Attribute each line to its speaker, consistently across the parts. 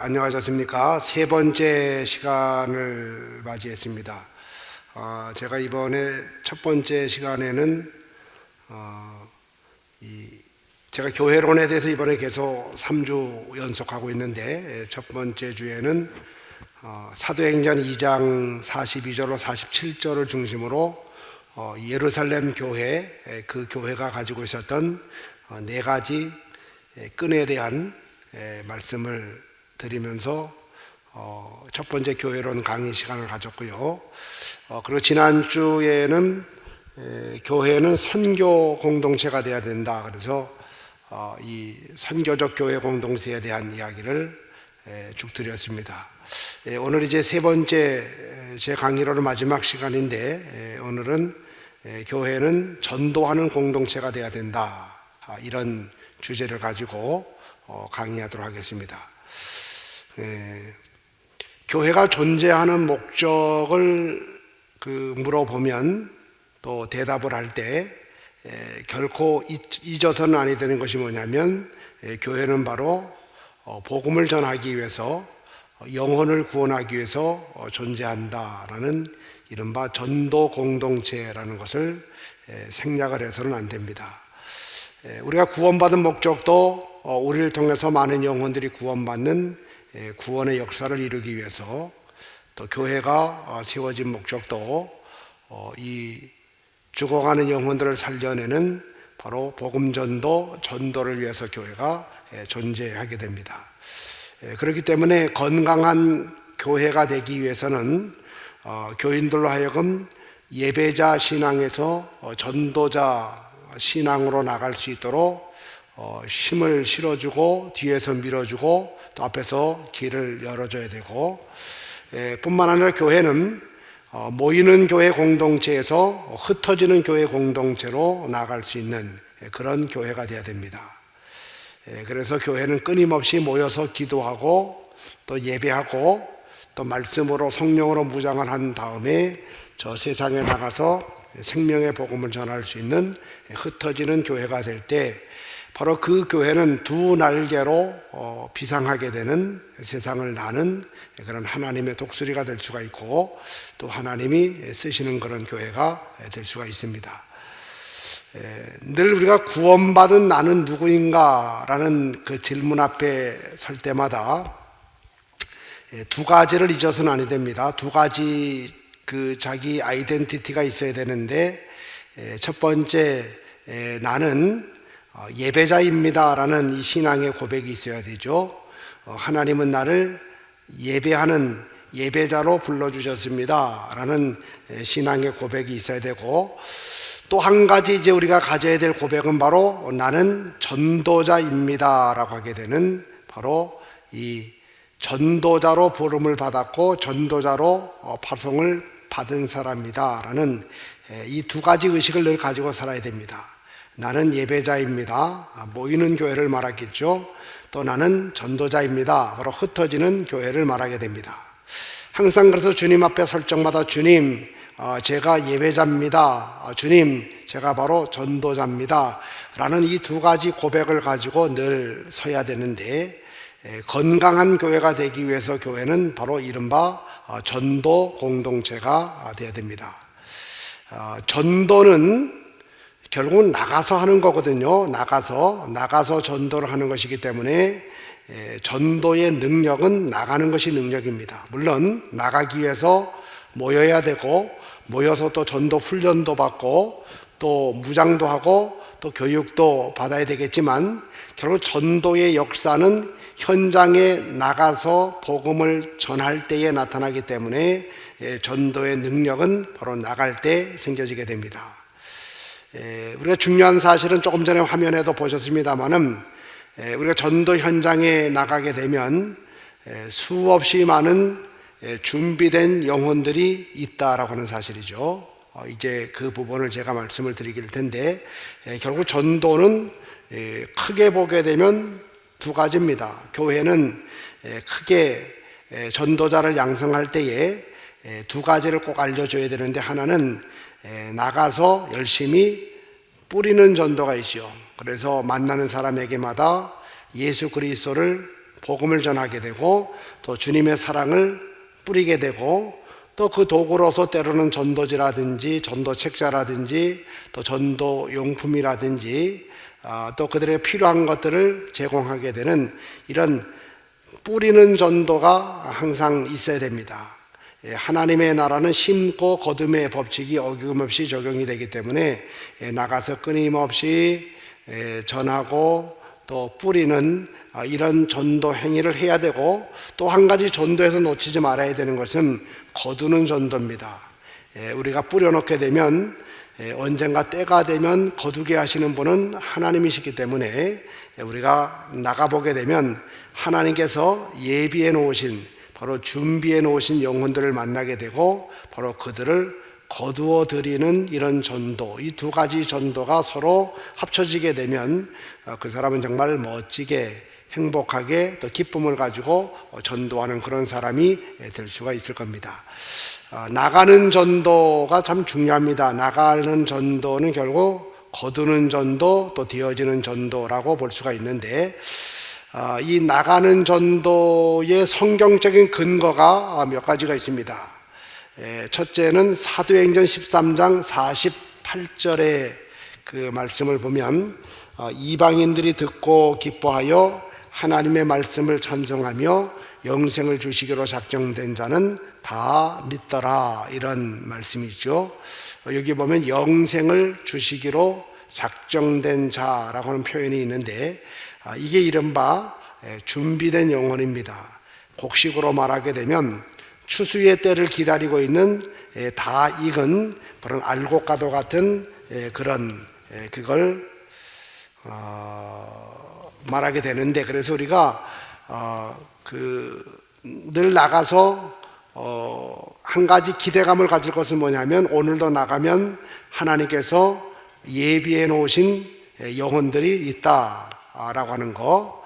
Speaker 1: 안녕하셨습니까? 세 번째 시간을 맞이했습니다. 제가 이번에 첫 번째 시간에는 제가 교회론에 대해서 이번에 계속 3주 연속하고 있는데, 첫 번째 주에는 사도행전 2장 42절로 47절을 중심으로 예루살렘 교회, 그 교회가 가지고 있었던 네 가지 끈에 대한 말씀을 드리면서 첫 번째 교회론 강의 시간을 가졌고요. 그리고 지난주에는 교회는 선교 공동체가 되어야 된다. 그래서 이 선교적 교회 공동체에 대한 이야기를 쭉 드렸습니다. 오늘 이제 세 번째 제 강의로는 마지막 시간인데, 오늘은 교회는 전도하는 공동체가 되어야 된다. 이런 주제를 가지고 강의하도록 하겠습니다. 교회가 존재하는 목적을 물어보면 또 대답을 할 때 결코 잊어서는 아니 되는 것이 뭐냐면, 교회는 바로 복음을 전하기 위해서, 영혼을 구원하기 위해서 존재한다라는 이른바 전도 공동체라는 것을 생략을 해서는 안 됩니다. 우리가 구원받은 목적도 우리를 통해서 많은 영혼들이 구원받는 구원의 역사를 이루기 위해서, 또 교회가 세워진 목적도 이 죽어가는 영혼들을 살려내는 바로 복음 전도를 위해서 교회가 존재하게 됩니다. 그렇기 때문에 건강한 교회가 되기 위해서는 교인들로 하여금 예배자 신앙에서 전도자 신앙으로 나갈 수 있도록 힘을 실어주고 뒤에서 밀어주고 또 앞에서 길을 열어줘야 되고, 뿐만 아니라 교회는 모이는 교회 공동체에서 흩어지는 교회 공동체로 나갈 수 있는 그런 교회가 되어야 됩니다. 그래서 교회는 끊임없이 모여서 기도하고 또 예배하고 또 말씀으로 성령으로 무장을 한 다음에 저 세상에 나가서 생명의 복음을 전할 수 있는 흩어지는 교회가 될 때, 바로 그 교회는 두 날개로 비상하게 되는, 세상을 나는 그런 하나님의 독수리가 될 수가 있고, 또 하나님이 쓰시는 그런 교회가 될 수가 있습니다. 늘 우리가 구원받은 나는 누구인가 라는 그 질문 앞에 설 때마다 두 가지를 잊어서는 아니 됩니다. 두 가지 자기 아이덴티티가 있어야 되는데, 첫 번째, 나는 예배자입니다 라는 이 신앙의 고백이 있어야 되죠. 하나님은 나를 예배하는 예배자로 불러주셨습니다 라는 신앙의 고백이 있어야 되고, 또 한 가지 이제 우리가 가져야 될 고백은 바로 나는 전도자입니다 라고 하게 되는, 바로 이 전도자로 부름을 받았고 전도자로 파송을 받은 사람이다 라는 이 두 가지 의식을 늘 가지고 살아야 됩니다. 나는 예배자입니다, 모이는 교회를 말하겠죠. 또 나는 전도자입니다, 바로 흩어지는 교회를 말하게 됩니다. 항상 그래서 주님 앞에 설 적마다 주님, 제가 예배자입니다, 주님, 제가 바로 전도자입니다 라는 이 두 가지 고백을 가지고 늘 서야 되는데, 건강한 교회가 되기 위해서 교회는 바로 이른바 전도 공동체가 되어야 됩니다. 전도는 결국은 나가서 하는 거거든요. 나가서 전도를 하는 것이기 때문에 전도의 능력은 나가는 것이 능력입니다. 물론 나가기 위해서 모여야 되고, 모여서 또 전도 훈련도 받고 또 무장도 하고 또 교육도 받아야 되겠지만, 결국 전도의 역사는 현장에 나가서 복음을 전할 때에 나타나기 때문에 전도의 능력은 바로 나갈 때 생겨지게 됩니다. 우리가 중요한 사실은 조금 전에 화면에도 보셨습니다마는, 우리가 전도 현장에 나가게 되면 수없이 많은 준비된 영혼들이 있다라고 하는 사실이죠. 이제 그 부분을 제가 말씀을 드릴 텐데, 결국 전도는 크게 보게 되면 두 가지입니다. 교회는 크게 전도자를 양성할 때에 두 가지를 꼭 알려줘야 되는데, 하나는 나가서 열심히 뿌리는 전도가 있죠. 그래서 만나는 사람에게마다 예수 그리스도를 복음을 전하게 되고 또 주님의 사랑을 뿌리게 되고 또 그 도구로서 때로는 전도지라든지 전도책자라든지 또 전도용품이라든지 또 그들의 필요한 것들을 제공하게 되는 이런 뿌리는 전도가 항상 있어야 됩니다. 하나님의 나라는 심고 거둠의 법칙이 어김없이 적용이 되기 때문에 나가서 끊임없이 전하고 또 뿌리는 이런 전도 행위를 해야 되고, 또 한 가지 전도에서 놓치지 말아야 되는 것은 거두는 전도입니다. 우리가 뿌려놓게 되면 언젠가 때가 되면 거두게 하시는 분은 하나님이시기 때문에 우리가 나가보게 되면 하나님께서 예비해 놓으신, 바로 준비해 놓으신 영혼들을 만나게 되고 바로 그들을 거두어 드리는 이런 전도, 이 두 가지 전도가 서로 합쳐지게 되면 그 사람은 정말 멋지게 행복하게 또 기쁨을 가지고 전도하는 그런 사람이 될 수가 있을 겁니다. 나가는 전도가 참 중요합니다. 나가는 전도는 결국 거두는 전도 또 되어지는 전도라고 볼 수가 있는데, 이 나가는 전도의 성경적인 근거가 몇 가지가 있습니다. 첫째는 사도행전 13장 48절의 그 말씀을 보면 이방인들이 듣고 기뻐하여 하나님의 말씀을 찬송하며 영생을 주시기로 작정된 자는 다 믿더라, 이런 말씀이죠. 여기 보면 영생을 주시기로 작정된 자라고 하는 표현이 있는데, 이게 이른바 준비된 영혼입니다. 곡식으로 말하게 되면 추수의 때를 기다리고 있는 다 익은 그런 알곡과도 같은 그런 그걸 말하게 되는데, 그래서 우리가 늘 나가서 한 가지 기대감을 가질 것은 뭐냐면, 오늘도 나가면 하나님께서 예비해 놓으신 영혼들이 있다라고 하는 거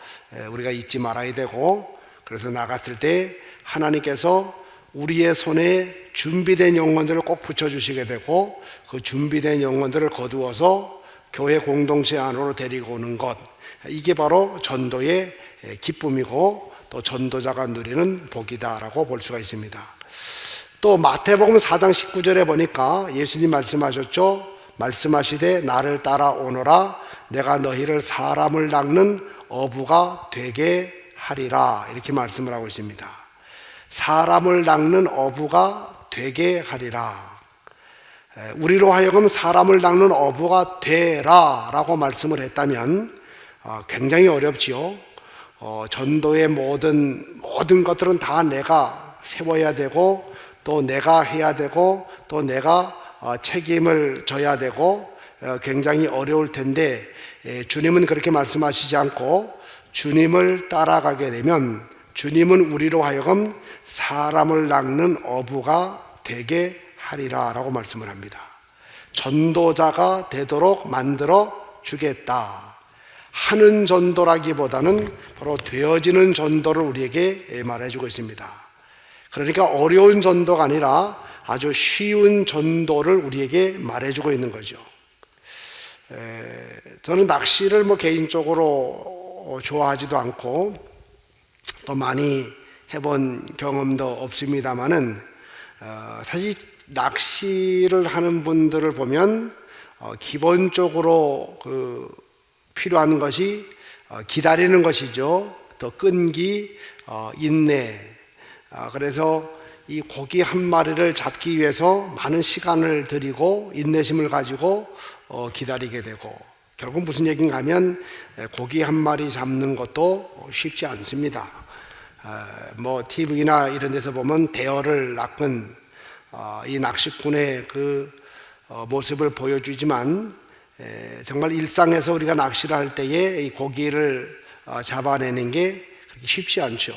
Speaker 1: 우리가 잊지 말아야 되고, 그래서 나갔을 때 하나님께서 우리의 손에 준비된 영혼들을 꼭 붙여주시게 되고, 그 준비된 영혼들을 거두어서 교회 공동체 안으로 데리고 오는 것, 이게 바로 전도의 기쁨이고 또 전도자가 누리는 복이다라고 볼 수가 있습니다. 또 마태복음 4장 19절에 보니까 예수님 말씀하셨죠. 말씀하시되 나를 따라오너라, 내가 너희를 사람을 낚는 어부가 되게 하리라, 이렇게 말씀을 하고 있습니다. 사람을 낚는 어부가 되게 하리라. 우리로 하여금 사람을 낚는 어부가 되라 라고 말씀을 했다면 굉장히 어렵지요. 전도의 모든 것들은 다 내가 세워야 되고 또 내가 해야 되고 또 내가 책임을 져야 되고 굉장히 어려울 텐데, 주님은 그렇게 말씀하시지 않고 주님을 따라가게 되면 주님은 우리로 하여금 사람을 낚는 어부가 되게 하리라 라고 말씀을 합니다. 전도자가 되도록 만들어 주겠다 하는 전도라기보다는 바로 되어지는 전도를 우리에게 말해주고 있습니다. 그러니까 어려운 전도가 아니라 아주 쉬운 전도를 우리에게 말해주고 있는 거죠. 저는 낚시를 개인적으로 좋아하지도 않고 또 많이 해본 경험도 없습니다만은 사실 낚시를 하는 분들을 보면 기본적으로 필요한 것이 기다리는 것이죠. 또 끈기, 인내. 그래서 이 고기 한 마리를 잡기 위해서 많은 시간을 들이고 인내심을 가지고 기다리게 되고, 결국 무슨 얘기인가 하면 고기 한 마리 잡는 것도 쉽지 않습니다. TV나 이런 데서 보면 대어를 낚은 이 낚시꾼의 그 모습을 보여주지만, 정말 일상에서 우리가 낚시를 할 때에 이 고기를 잡아내는 게 그렇게 쉽지 않죠.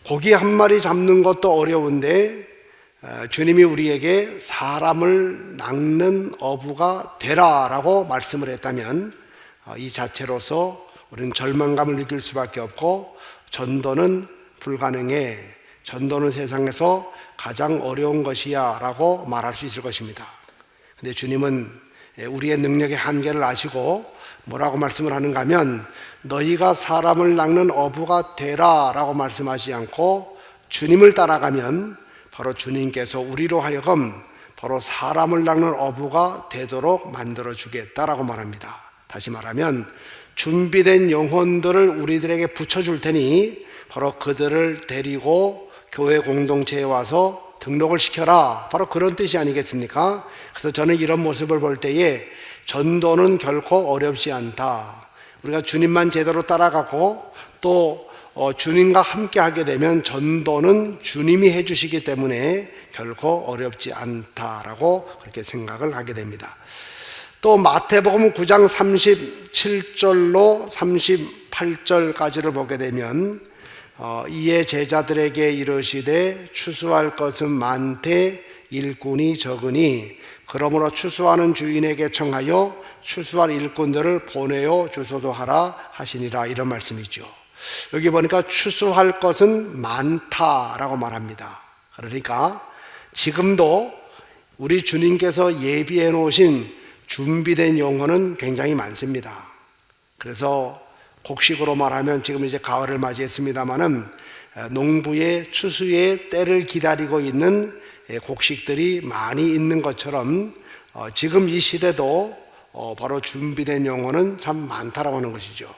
Speaker 1: 고기 한 마리 잡는 것도 어려운데 주님이 우리에게 사람을 낚는 어부가 되라라고 말씀을 했다면 이 자체로서 우리는 절망감을 느낄 수밖에 없고, 전도는 불가능해, 전도는 세상에서 가장 어려운 것이야 라고 말할 수 있을 것입니다. 근데 주님은 우리의 능력의 한계를 아시고 뭐라고 말씀을 하는가 하면, 너희가 사람을 낚는 어부가 되라 라고 말씀하지 않고 주님을 따라가면 바로 주님께서 우리로 하여금 바로 사람을 낚는 어부가 되도록 만들어 주겠다라고 말합니다. 다시 말하면 준비된 영혼들을 우리들에게 붙여줄 테니 바로 그들을 데리고 교회 공동체에 와서 등록을 시켜라, 바로 그런 뜻이 아니겠습니까? 그래서 저는 이런 모습을 볼 때에 전도는 결코 어렵지 않다. 우리가 주님만 제대로 따라가고 또 주님과 함께 하게 되면 전도는 주님이 해주시기 때문에 결코 어렵지 않다라고 그렇게 생각을 하게 됩니다. 또 마태복음 9장 37절로 38절까지를 보게 되면 이에 제자들에게 이르시되 추수할 것은 많되 일꾼이 적으니 그러므로 추수하는 주인에게 청하여 추수할 일꾼들을 보내어 주소서 하라 하시니라, 이런 말씀이죠. 여기 보니까 추수할 것은 많다라고 말합니다. 그러니까 지금도 우리 주님께서 예비해 놓으신 준비된 영혼은 굉장히 많습니다. 그래서 곡식으로 말하면 지금 이제 가을을 맞이했습니다마는 농부의 추수의 때를 기다리고 있는 곡식들이 많이 있는 것처럼 지금 이 시대도 바로 준비된 영혼은 참 많다라고 하는 것이죠.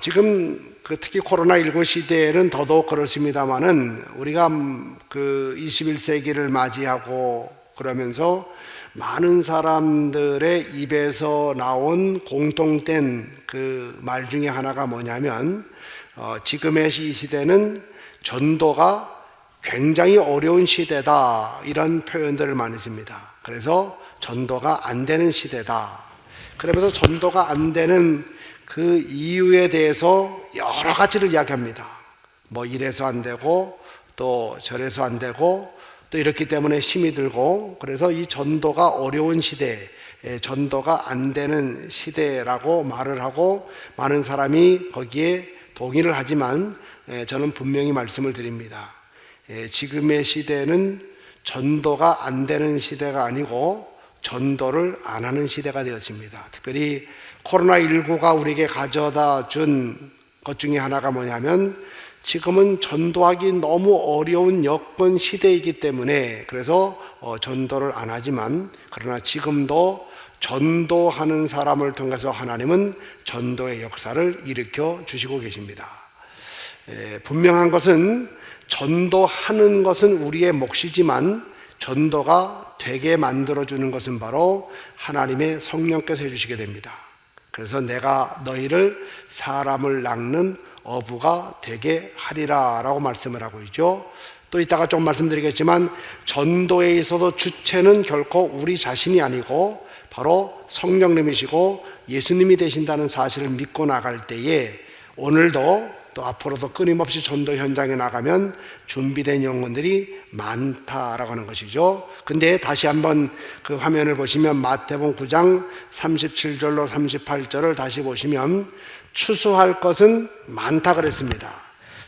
Speaker 1: 지금 특히 코로나19 시대에는 더더욱 그렇습니다마는 우리가 그 21세기를 맞이하고 그러면서 많은 사람들의 입에서 나온 공통된 그 말 중에 하나가 뭐냐면 지금의 이 시대는 전도가 굉장히 어려운 시대다, 이런 표현들을 많이 씁니다. 그래서 전도가 안 되는 시대다. 그러면서 전도가 안 되는 그 이유에 대해서 여러 가지를 이야기합니다. 뭐 이래서 안 되고 또 저래서 안 되고 또 이렇기 때문에 힘이 들고, 그래서 이 전도가 어려운 시대, 전도가 안 되는 시대라고 말을 하고 많은 사람이 거기에 동의를 하지만 저는 분명히 말씀을 드립니다. 지금의 시대는 전도가 안 되는 시대가 아니고 전도를 안 하는 시대가 되었습니다. 특별히 코로나19가 우리에게 가져다 준 것 중에 하나가 뭐냐면 지금은 전도하기 너무 어려운 여건 시대이기 때문에 그래서 전도를 안 하지만, 그러나 지금도 전도하는 사람을 통해서 하나님은 전도의 역사를 일으켜 주시고 계십니다. 분명한 것은 전도하는 것은 우리의 몫이지만 전도가 되게 만들어주는 것은 바로 하나님의 성령께서 해주시게 됩니다. 그래서 내가 너희를 사람을 낚는 어부가 되게 하리라 라고 말씀을 하고 있죠. 또 이따가 좀 말씀드리겠지만 전도에 있어서 주체는 결코 우리 자신이 아니고 바로 성령님이시고 예수님이 되신다는 사실을 믿고 나갈 때에 오늘도 또 앞으로도 끊임없이 전도 현장에 나가면 준비된 영혼들이 많다라고 하는 것이죠. 근데 다시 한번 그 화면을 보시면 마태복음 9장 37절로 38절을 다시 보시면 추수할 것은 많다 그랬습니다.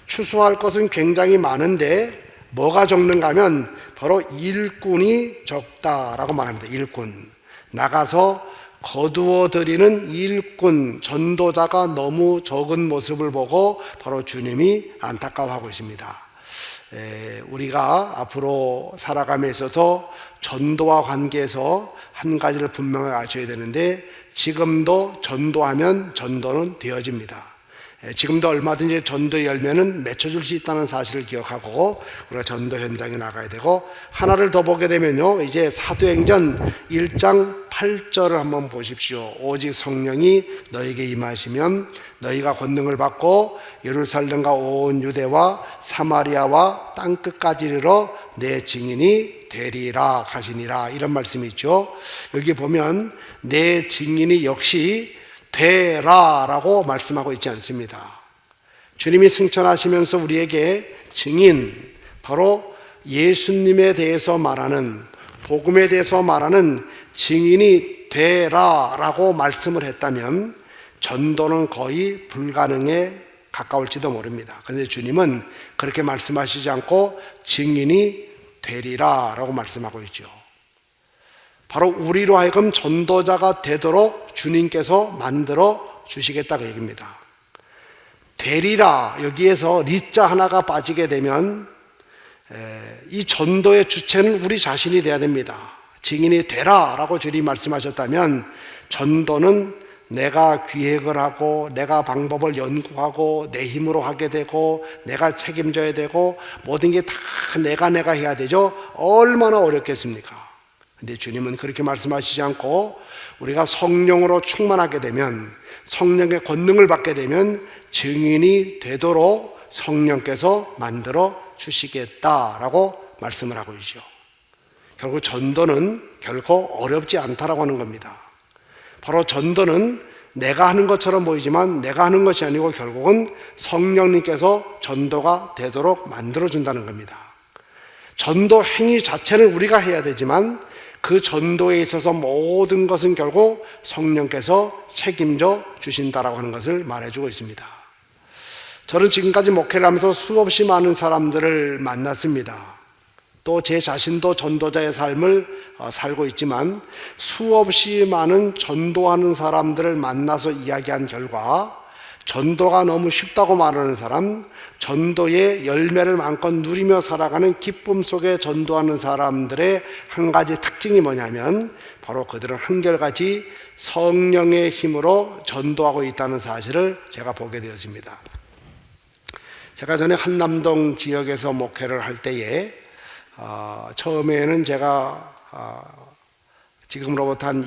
Speaker 1: 추수할 것은 굉장히 많은데 뭐가 적는가 하면 바로 일꾼이 적다라고 말합니다. 일꾼, 나가서 거두어 드리는 일꾼, 전도자가 너무 적은 모습을 보고 바로 주님이 안타까워하고 있습니다. 우리가 앞으로 살아감에 있어서 전도와 관계해서 한 가지를 분명히 아셔야 되는데, 지금도 전도하면 전도는 되어집니다. 지금도 얼마든지 전도 열매는 맺혀줄 수 있다는 사실을 기억하고 우리가 전도 현장에 나가야 되고, 하나를 더 보게 되면요, 이제 사도행전 1장 8절을 한번 보십시오. 오직 성령이 너에게 임하시면 너희가 권능을 받고 예루살렘과 온 유대와 사마리아와 땅끝까지 이르러 내 증인이 되리라 하시니라, 이런 말씀이 있죠. 여기 보면 내 증인이 역시 되라라고 말씀하고 있지 않습니다. 주님이 승천하시면서 우리에게 증인, 바로 예수님에 대해서 말하는, 복음에 대해서 말하는 증인이 되라라고 말씀을 했다면 전도는 거의 불가능에 가까울지도 모릅니다. 그런데 주님은 그렇게 말씀하시지 않고 증인이 되리라라고 말씀하고 있죠. 바로 우리로 하여금 전도자가 되도록 주님께서 만들어 주시겠다 그 얘기입니다. 되리라, 여기에서 리자 하나가 빠지게 되면 이 전도의 주체는 우리 자신이 돼야 됩니다. 증인이 되라 라고 주님 말씀하셨다면 전도는 내가 기획을 하고 내가 방법을 연구하고 내 힘으로 하게 되고 내가 책임져야 되고 모든 게 다 내가 해야 되죠. 얼마나 어렵겠습니까? 근데 주님은 그렇게 말씀하시지 않고 우리가 성령으로 충만하게 되면, 성령의 권능을 받게 되면 증인이 되도록 성령께서 만들어 주시겠다라고 말씀을 하고 있죠. 결국 전도는 결코 어렵지 않다라고 하는 겁니다. 바로 전도는 내가 하는 것처럼 보이지만 내가 하는 것이 아니고 결국은 성령님께서 전도가 되도록 만들어준다는 겁니다. 전도 행위 자체는 우리가 해야 되지만 그 전도에 있어서 모든 것은 결국 성령께서 책임져 주신다라고 하는 것을 말해주고 있습니다. 저는 지금까지 목회를 하면서 수없이 많은 사람들을 만났습니다. 또 제 자신도 전도자의 삶을 살고 있지만 수없이 많은 전도하는 사람들을 만나서 이야기한 결과 전도가 너무 쉽다고 말하는 사람, 전도의 열매를 마음껏 누리며 살아가는 기쁨 속에 전도하는 사람들의 한 가지 특징이 뭐냐면 바로 그들은 한결같이 성령의 힘으로 전도하고 있다는 사실을 제가 보게 되었습니다. 제가 전에 한남동 지역에서 목회를 할 때에 처음에는 제가 지금으로부터 한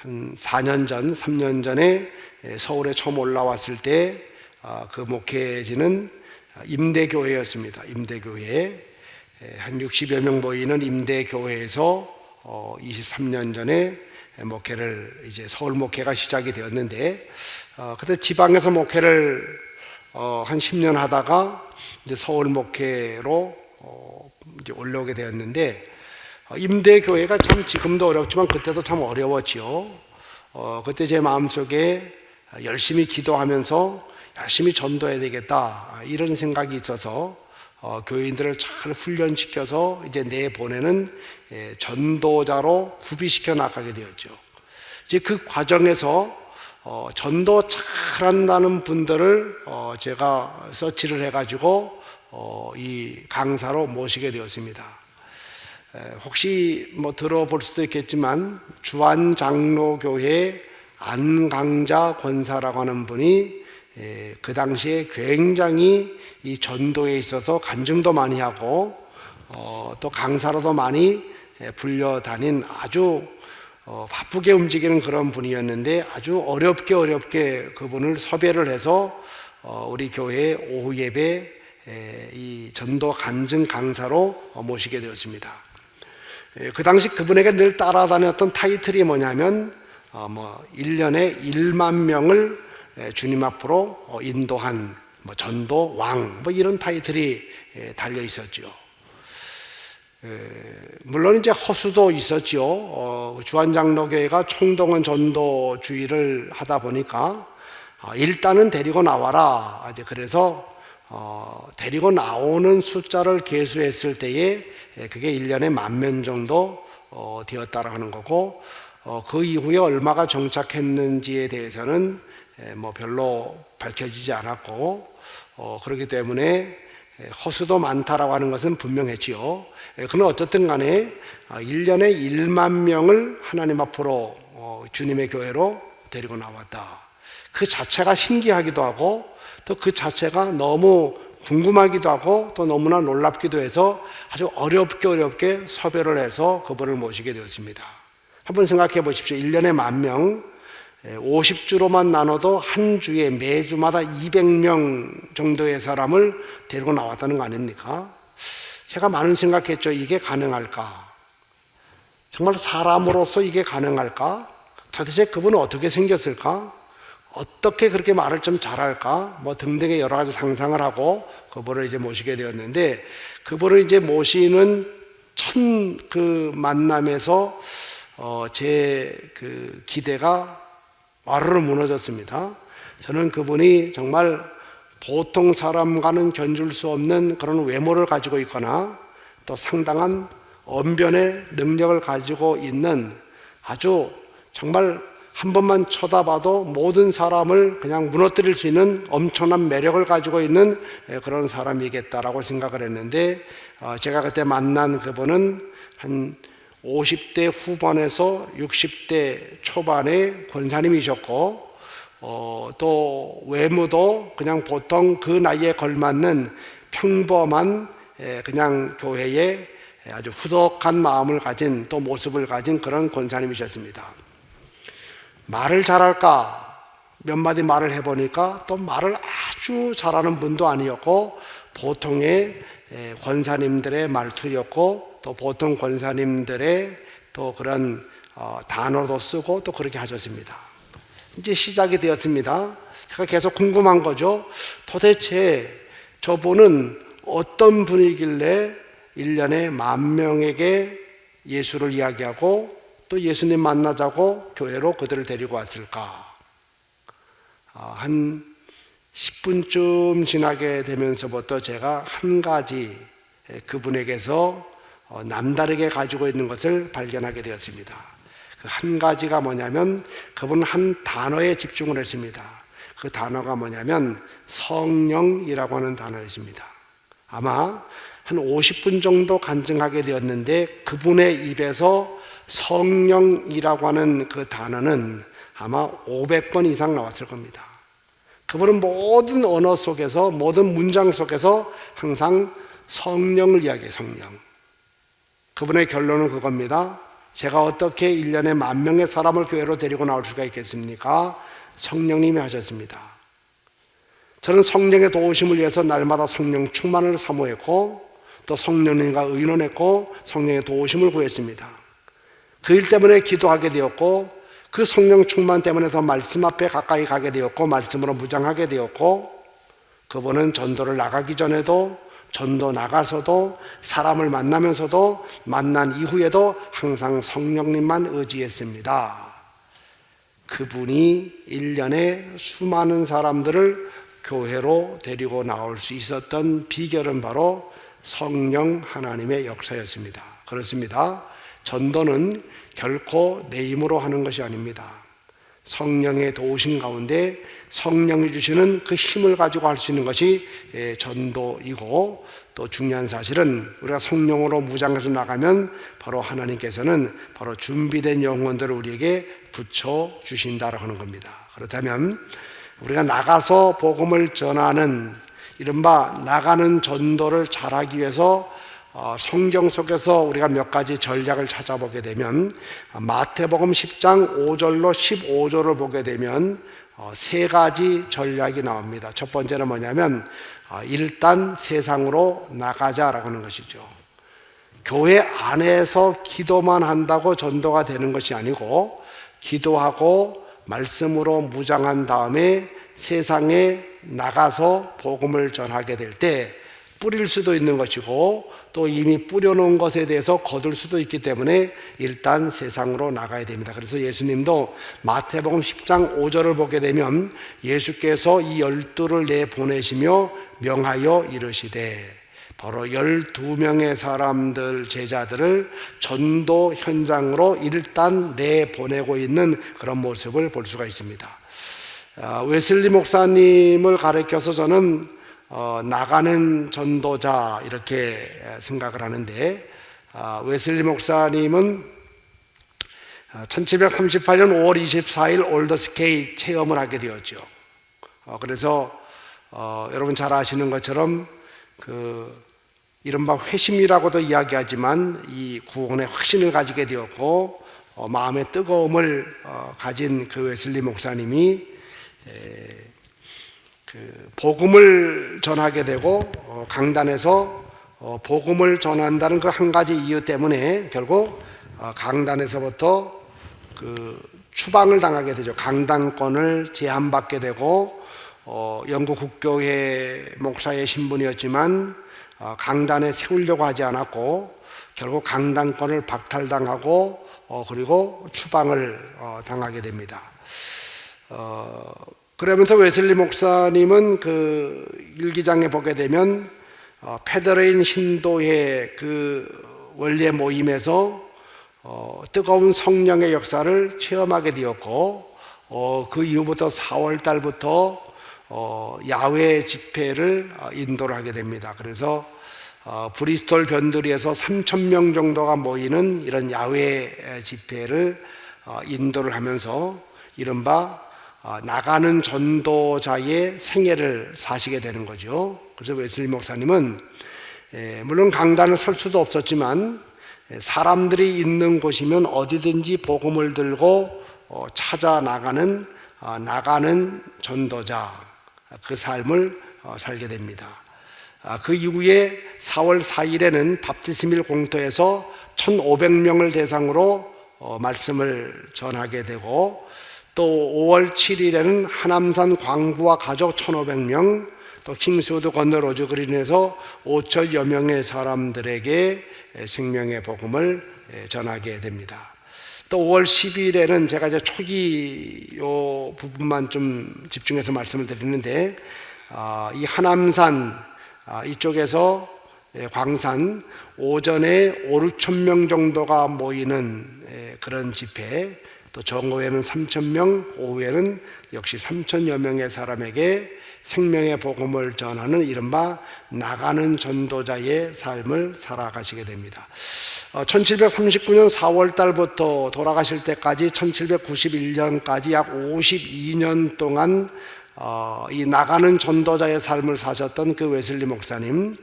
Speaker 1: 4년 전, 3년 전에 서울에 처음 올라왔을 때 그 목회지는 임대교회였습니다. 임대교회 한 60여 명 모이는 임대교회에서 23년 전에 목회를 이제 서울 목회가 시작이 되었는데 그때 지방에서 목회를 한 10년 하다가 이제 서울 목회로 이제 올라오게 되었는데 임대교회가 참 지금도 어렵지만 그때도 참 어려웠지요. 그때 제 마음속에 열심히 기도하면서 열심히 전도해야 되겠다 이런 생각이 있어서 교인들을 잘 훈련시켜서 이제 내보내는 전도자로 구비시켜 나가게 되었죠. 이제 그 과정에서 전도 잘한다는 분들을 제가 서치를 해가지고 이 강사로 모시게 되었습니다. 혹시 뭐 들어볼 수도 있겠지만 주안장로교회 안강자 권사라고 하는 분이 그 당시에 굉장히 이 전도에 있어서 간증도 많이 하고 또 강사로도 많이 불려다닌 아주 바쁘게 움직이는 그런 분이었는데 아주 어렵게 그분을 섭외를 해서 우리 교회 오후 예배 이 전도 간증 강사로 모시게 되었습니다. 그 당시 그분에게 늘 따라다녔던 타이틀이 뭐냐면 1년에 1만 명을 주님 앞으로 인도한 전도 왕 이런 타이틀이 달려 있었죠. 물론 이제 허수도 있었죠. 주안장로교회가 총동원 전도주의를 하다 보니까 일단은 데리고 나와라. 이제 그래서 데리고 나오는 숫자를 계수했을 때에 그게 1년에 10,000명 정도 되었다라고 하는 거고 그 이후에 얼마가 정착했는지에 대해서는 별로 밝혀지지 않았고 그렇기 때문에 허수도 많다라고 하는 것은 분명했지요. 그는 어쨌든 간에 1년에 1만 명을 하나님 앞으로 주님의 교회로 데리고 나왔다. 그 자체가 신기하기도 하고 또 그 자체가 너무 궁금하기도 하고 또 너무나 놀랍기도 해서 아주 어렵게 섭외를 해서 그분을 모시게 되었습니다. 한번 생각해 보십시오. 1년에 10,000명 50주로만 나눠도 한 주에 매주마다 200명 정도의 사람을 데리고 나왔다는 거 아닙니까? 제가 많은 생각했죠. 이게 가능할까? 정말 사람으로서 이게 가능할까? 도대체 그분은 어떻게 생겼을까? 어떻게 그렇게 말을 좀 잘할까? 등등의 여러 가지 상상을 하고 그분을 이제 모시게 되었는데 그분을 이제 모시는 첫 그 만남에서 제 그 기대가 와르르 무너졌습니다. 저는 그분이 정말 보통 사람과는 견줄 수 없는 그런 외모를 가지고 있거나 또 상당한 언변의 능력을 가지고 있는 아주 정말 한 번만 쳐다봐도 모든 사람을 그냥 무너뜨릴 수 있는 엄청난 매력을 가지고 있는 그런 사람이겠다라고 생각을 했는데, 제가 그때 만난 그분은 한 50대 후반에서 60대 초반의 권사님이셨고, 또 외모도 그냥 보통 그 나이에 걸맞는 평범한 그냥 교회에 아주 후덕한 마음을 가진, 또 모습을 가진 그런 권사님이셨습니다. 말을 잘할까? 몇 마디 말을 해보니까 또 말을 아주 잘하는 분도 아니었고, 보통의 권사님들의 말투였고, 또 보통 권사님들의 또 그런 단어도 쓰고 또 그렇게 하셨습니다. 이제 시작이 되었습니다. 제가 계속 궁금한 거죠. 도대체 저분은 어떤 분이길래 1년에 10,000명에게 예수를 이야기하고 또 예수님 만나자고 교회로 그들을 데리고 왔을까? 한 10분쯤 지나게 되면서부터 제가 한 가지 그분에게서 남다르게 가지고 있는 것을 발견하게 되었습니다. 그 한 가지가 뭐냐면, 그분은 한 단어에 집중을 했습니다. 그 단어가 뭐냐면 성령이라고 하는 단어였습니다. 아마 한 50분 정도 간증하게 되었는데, 그분의 입에서 성령이라고 하는 그 단어는 아마 500번 이상 나왔을 겁니다. 그분은 모든 언어 속에서, 모든 문장 속에서 항상 성령을 이야기해요. 성령. 그분의 결론은 그겁니다. 제가 어떻게 1년에 10,000명의 사람을 교회로 데리고 나올 수가 있겠습니까? 성령님이 하셨습니다. 저는 성령의 도우심을 위해서 날마다 성령 충만을 사모했고, 또 성령님과 의논했고, 성령의 도우심을 구했습니다. 그 일 때문에 기도하게 되었고, 그 성령 충만 때문에 더 말씀 앞에 가까이 가게 되었고, 말씀으로 무장하게 되었고, 그분은 전도를 나가기 전에도, 전도 나가서도, 사람을 만나면서도, 만난 이후에도 항상 성령님만 의지했습니다. 그분이 1년에 수많은 사람들을 교회로 데리고 나올 수 있었던 비결은 바로 성령 하나님의 역사였습니다. 그렇습니다. 전도는 결코 내 힘으로 하는 것이 아닙니다. 성령의 도우심 가운데 성령이 주시는 그 힘을 가지고 할 수 있는 것이 전도이고, 또 중요한 사실은 우리가 성령으로 무장해서 나가면 바로 하나님께서는 바로 준비된 영혼들을 우리에게 붙여주신다라고 하는 겁니다. 그렇다면 우리가 나가서 복음을 전하는, 이른바 나가는 전도를 잘하기 위해서 성경 속에서 우리가 몇 가지 전략을 찾아보게 되면, 마태복음 10장 5절로 15절을 보게 되면 3가지 전략이 나옵니다. 첫 번째는 뭐냐면, 일단 세상으로 나가자라고 하는 것이죠. 교회 안에서 기도만 한다고 전도가 되는 것이 아니고, 기도하고 말씀으로 무장한 다음에 세상에 나가서 복음을 전하게 될 때 뿌릴 수도 있는 것이고, 또 이미 뿌려놓은 것에 대해서 거둘 수도 있기 때문에 일단 세상으로 나가야 됩니다. 그래서 예수님도 마태복음 10장 5절을 보게 되면 예수께서 이 12를 내보내시며 명하여 이르시되, 바로 12명의 사람들, 제자들을 전도 현장으로 일단 내보내고 있는 그런 모습을 볼 수가 있습니다. 웨슬리 목사님을 가르쳐서 저는 나가는 전도자 이렇게 생각을 하는데, 웨슬리 목사님은 1738년 5월 24일 올더스케이 체험을 하게 되었죠. 그래서 여러분 잘 아시는 것처럼 이른바 회심이라고도 이야기하지만 이 구원의 확신을 가지게 되었고, 마음의 뜨거움을 가진 그 웨슬리 목사님이 복음을 전하게 되고, 강단에서 복음을 전한다는 그 한 가지 이유 때문에 결국 강단에서부터 추방을 당하게 되죠. 강단권을 제한받게 되고, 영국 국교회 목사의 신분이었지만 강단에 세우려고 하지 않았고, 결국 강단권을 박탈당하고 그리고 추방을 당하게 됩니다. 그러면서 웨슬리 목사님은 그 일기장에 보게 되면 페더레인 신도의 그 원래 모임에서 뜨거운 성령의 역사를 체험하게 되었고, 그 이후부터 4월 달부터 야외 집회를 인도를 하게 됩니다. 그래서 브리스톨 변두리에서 3,000명 정도가 모이는 이런 야외 집회를 인도를 하면서 이른바 나가는 전도자의 생애를 사시게 되는 거죠. 그래서 웨슬리 목사님은 물론 강단을 설 수도 없었지만 사람들이 있는 곳이면 어디든지 복음을 들고 찾아 나가는 전도자, 그 삶을 살게 됩니다. 그 이후에 4월 4일에는 밥티스밀 공터에서 1,500명을 대상으로 말씀을 전하게 되고, 또 5월 7일에는 하남산 광부와 가족 1,500명, 또 킹스우드 건너 로즈 그린에서 5천여 명의 사람들에게 생명의 복음을 전하게 됩니다. 또 5월 12일에는 제가 이제 초기 요 부분만 좀 집중해서 말씀을 드리는데, 이 하남산 이쪽에서 광산 오전에 5,6천 명 정도가 모이는 그런 집회, 또 정오에는 3,000명, 오후에는 역시 3,000여 명의 사람에게 생명의 복음을 전하는 이른바 나가는 전도자의 삶을 살아가시게 됩니다. 1739년 4월 달부터 돌아가실 때까지 1791년까지 약 52년 동안 이 나가는 전도자의 삶을 사셨던 그 웨슬리 목사님,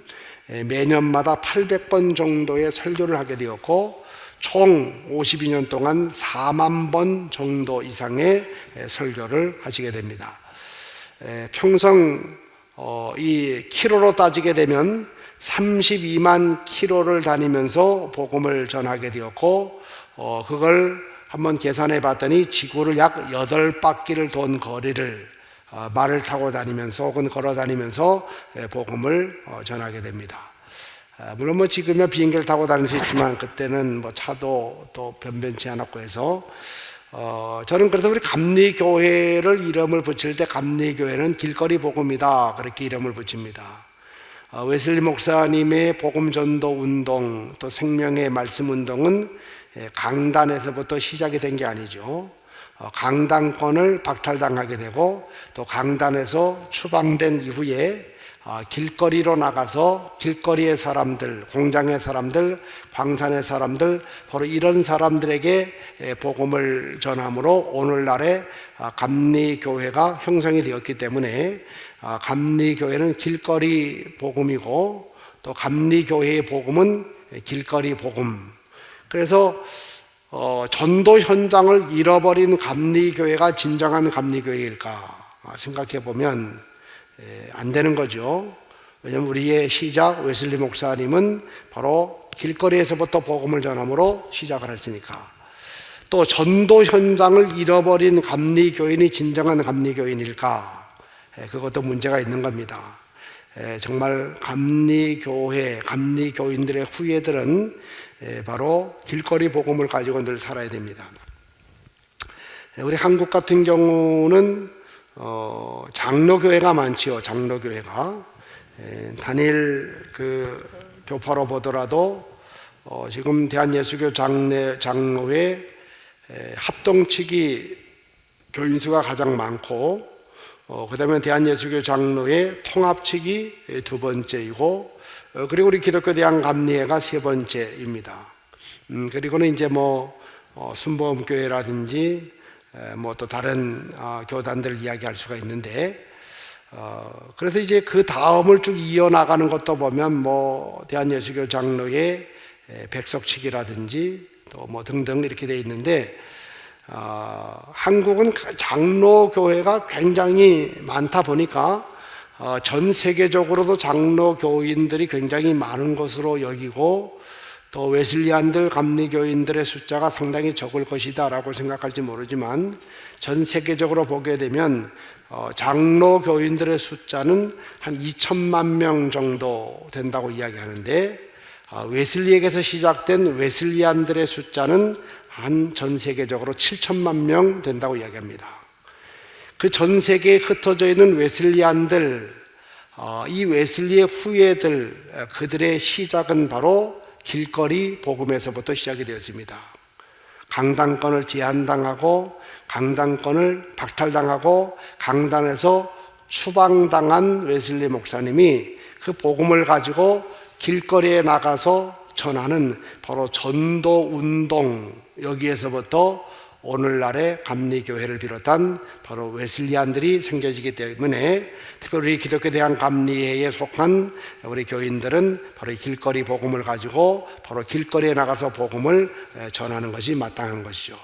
Speaker 1: 매년마다 800번 정도의 설교를 하게 되었고, 총 52년 동안 4만 번 정도 이상의 설교를 하시게 됩니다. 평생 이 키로로 따지게 되면 32만 키로를 다니면서 복음을 전하게 되었고, 그걸 한번 계산해 봤더니 지구를 약 8바퀴를 돈 거리를 말을 타고 다니면서 혹은 걸어 다니면서 복음을 전하게 됩니다. 물론 뭐 지금은 비행기를 타고 다닐 수 있지만 그때는 뭐 차도 또 변변치 않았고 해서 저는 그래서 우리 감리교회를 이름을 붙일 때 감리교회는 길거리 복음이다, 그렇게 이름을 붙입니다. 웨슬리 목사님의 복음 전도 운동, 또 생명의 말씀 운동은 강단에서부터 시작이 된 게 아니죠. 강단권을 박탈당하게 되고, 또 강단에서 추방된 이후에 길거리로 나가서 길거리의 사람들, 공장의 사람들, 광산의 사람들, 바로 이런 사람들에게 복음을 전함으로 오늘날의 감리교회가 형성이 되었기 때문에 감리교회는 길거리 복음이고, 또 감리교회의 복음은 길거리 복음. 그래서 전도 현장을 잃어버린 감리교회가 진정한 감리교회일까 생각해 보면 안 되는 거죠. 왜냐하면 우리의 시작 웨슬리 목사님은 바로 길거리에서부터 복음을 전함으로 시작을 했으니까. 또 전도 현장을 잃어버린 감리교인이 진정한 감리교인일까? 그것도 문제가 있는 겁니다. 정말 감리교회, 감리교인들의 후예들은 바로 길거리 복음을 가지고 늘 살아야 됩니다. 우리 한국 같은 경우는 장로교회가 많지요. 장로교회가 단일 그 교파로 보더라도 지금 대한예수교 장로회 합동측이 교인수가 가장 많고, 그 다음에 대한예수교 장로회 통합측이 두 번째이고, 그리고 우리 기독교 대한감리회가 세 번째입니다. 그리고는 이제 뭐 순복음교회라든지 뭐 또 다른 교단들 이야기할 수가 있는데, 그래서 이제 그 다음을 쭉 이어나가는 것도 보면 뭐 대한예수교 장로회 백석측이라든지 또 뭐 등등 이렇게 돼 있는데, 한국은 장로교회가 굉장히 많다 보니까 전 세계적으로도 장로교인들이 굉장히 많은 것으로 여기고, 또 웨슬리안들 감리교인들의 숫자가 상당히 적을 것이다 라고 생각할지 모르지만, 전 세계적으로 보게 되면 장로교인들의 숫자는 한 2천만 명 정도 된다고 이야기하는데, 웨슬리에게서 시작된 웨슬리안들의 숫자는 한 전 세계적으로 7천만 명 된다고 이야기합니다. 그 전 세계에 흩어져 있는 웨슬리안들, 이 웨슬리의 후예들, 그들의 시작은 바로 길거리 복음에서부터 시작이 되었습니다. 강단권을 제한당하고 강단권을 박탈당하고 강단에서 추방당한 웨슬리 목사님이 그 복음을 가지고 길거리에 나가서 전하는 바로 전도운동, 여기에서부터 오늘날의 감리교회를 비롯한 바로 웨슬리안들이 생겨지기 때문에 특별히 기독교 대한 감리회에 속한 우리 교인들은 바로 이 길거리 복음을 가지고 바로 길거리에 나가서 복음을 전하는 것이 마땅한 것이죠.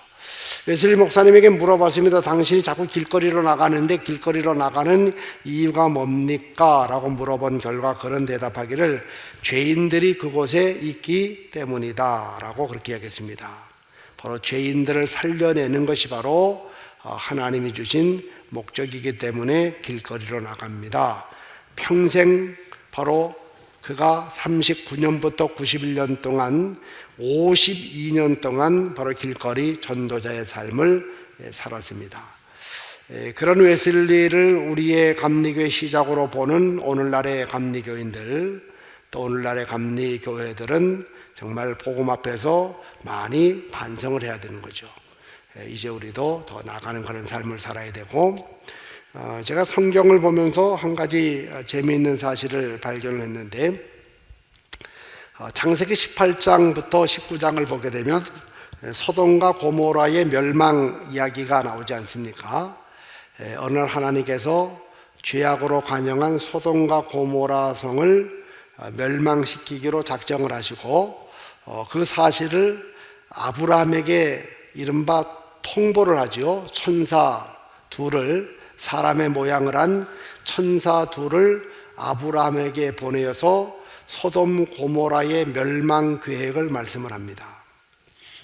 Speaker 1: 웨슬리 목사님에게 물어봤습니다. 당신이 자꾸 길거리로 나가는데 길거리로 나가는 이유가 뭡니까? 라고 물어본 결과 그런 대답하기를 죄인들이 그곳에 있기 때문이다 라고 그렇게 이야기했습니다. 바로 죄인들을 살려내는 것이 바로 하나님이 주신 목적이기 때문에 길거리로 나갑니다. 평생 바로 그가 39년부터 91년 동안 52년 동안 바로 길거리 전도자의 삶을 살았습니다. 그런 웨슬리를 우리의 감리교회 시작으로 보는 오늘날의 감리교인들, 또 오늘날의 감리교회들은 정말 복음 앞에서 많이 반성을 해야 되는 거죠. 이제 우리도 더 나아가는 그런 삶을 살아야 되고, 제가 성경을 보면서 한 가지 재미있는 사실을 발견했는데, 창세기 18장부터 19장을 보게 되면 소돔과 고모라의 멸망 이야기가 나오지 않습니까? 어느 날 하나님께서 죄악으로 관영한 소돔과 고모라 성을 멸망시키기로 작정을 하시고, 그 사실을 아브라함에게 이른바 통보를 하죠. 천사 둘을, 사람의 모양을 한 천사 둘을 아브라함에게 보내어서 소돔 고모라의 멸망 계획을 말씀을 합니다.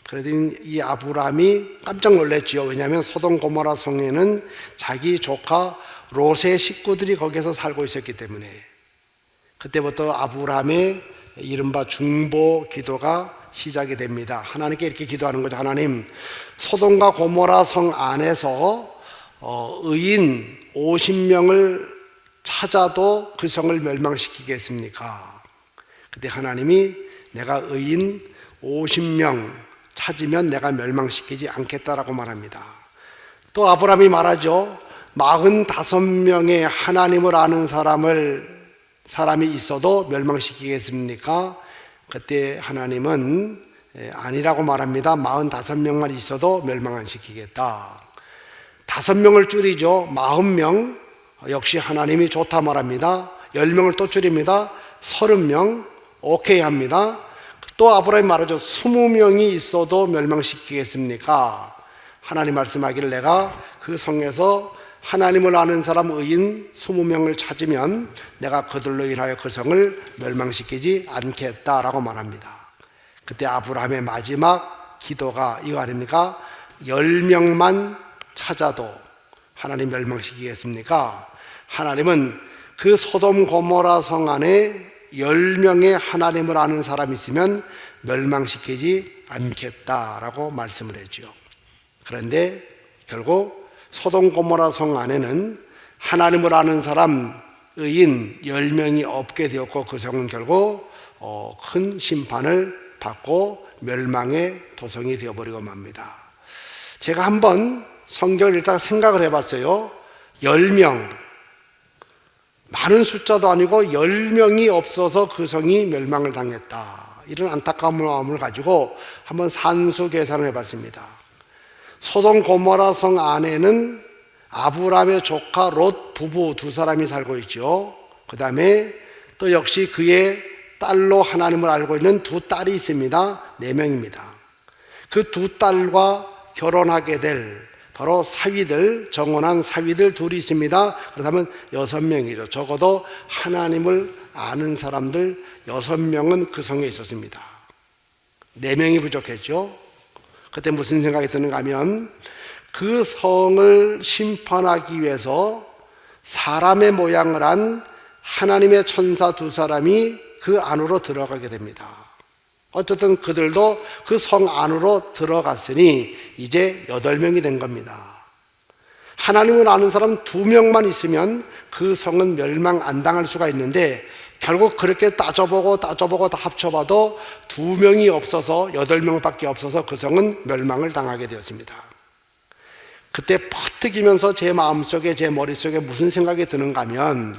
Speaker 1: 그래서 이 아브라함이 깜짝 놀랐죠. 왜냐하면 소돔 고모라 성에는 자기 조카 롯의 식구들이 거기서 살고 있었기 때문에. 그때부터 아브라함의 이른바 중보 기도가 시작이 됩니다. 하나님께 이렇게 기도하는 거죠. 하나님, 소돔과 고모라 성 안에서 의인 50명을 찾아도 그 성을 멸망시키겠습니까? 그때 하나님이 내가 의인 50명 찾으면 내가 멸망시키지 않겠다라고 말합니다. 또 아브라함이 말하죠. 45명의 하나님을 아는 사람이 있어도 멸망시키겠습니까? 그때 하나님은 아니라고 말합니다. 45명만 있어도 멸망 안 시키겠다. 5명을 줄이죠. 40명. 역시 하나님이 좋다 말합니다. 10명을 또 줄입니다. 30명. 오케이 합니다. 또 아브라함이 말하죠. 20명이 있어도 멸망시키겠습니까? 하나님 말씀하기를 내가 그 성에서 하나님을 아는 사람 의인 20명을 찾으면 내가 그들로 인하여 그 성을 멸망시키지 않겠다라고 말합니다. 그때 아브라함의 마지막 기도가 이거 아닙니까? 10명만 찾아도 하나님 멸망시키겠습니까? 하나님은 그 소돔 고모라 성 안에 10명의 하나님을 아는 사람이 있으면 멸망시키지 않겠다라고 말씀을 했죠. 그런데 결국 소돔 고모라 성 안에는 하나님을 아는 사람 의인 10명이 없게 되었고 그 성은 결국 큰 심판을 받고 멸망의 도성이 되어버리고 맙니다. 제가 한번 성경을 일단 생각을 해봤어요. 10명, 많은 숫자도 아니고 10명이 없어서 그 성이 멸망을 당했다. 이런 안타까운 마음을 가지고 한번 산수 계산을 해봤습니다. 소돔 고모라 성 안에는 아브라함의 조카 롯 부부 2사람이 살고 있죠. 그 다음에 또 역시 그의 딸로 하나님을 알고 있는 2딸이 있습니다. 4명입니다. 그 2딸과 결혼하게 될 바로 사위들, 정혼한 사위들 2이 있습니다. 그렇다면 6명이죠. 적어도 하나님을 아는 사람들 6명은 그 성에 있었습니다. 4명이 부족했죠. 그때 무슨 생각이 드는가 하면 그 성을 심판하기 위해서 사람의 모양을 한 하나님의 천사 2사람이 그 안으로 들어가게 됩니다. 어쨌든 그들도 그 성 안으로 들어갔으니 이제 8명이 된 겁니다. 하나님을 아는 사람 2명만 있으면 그 성은 멸망 안 당할 수가 있는데 결국 그렇게 따져보고 다 합쳐봐도 2명이 없어서 8명밖에 없어서 그 성은 멸망을 당하게 되었습니다. 그때 퍼뜩이면서 제 마음속에, 제 머릿속에 무슨 생각이 드는가 하면,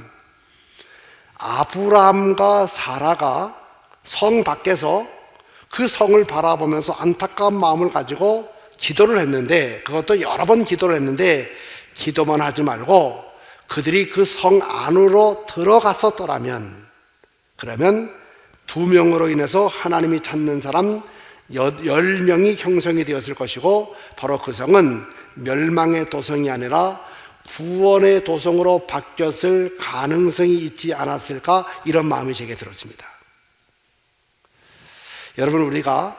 Speaker 1: 아브라함과 사라가 성 밖에서 그 성을 바라보면서 안타까운 마음을 가지고 기도를 했는데, 그것도 여러 번 기도를 했는데, 기도만 하지 말고 그들이 그 성 안으로 들어갔었더라면, 그러면 2명으로 인해서 하나님이 찾는 사람 10명이 형성이 되었을 것이고, 바로 그 성은 멸망의 도성이 아니라 구원의 도성으로 바뀌었을 가능성이 있지 않았을까, 이런 마음이 제게 들었습니다. 여러분, 우리가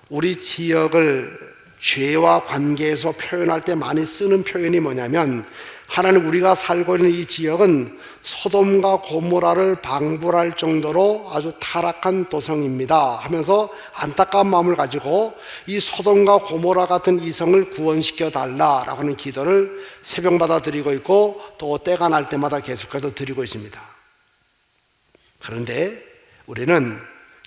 Speaker 1: 우리 지역을 죄와 관계에서 표현할 때 많이 쓰는 표현이 뭐냐면, 하나님, 우리가 살고 있는 이 지역은 소돔과 고모라를 방불할 정도로 아주 타락한 도성입니다 하면서 안타까운 마음을 가지고 이 소돔과 고모라 같은 이 성을 구원시켜 달라라고 하는 기도를 새벽마다 드리고 있고, 또 때가 날 때마다 계속해서 드리고 있습니다. 그런데 우리는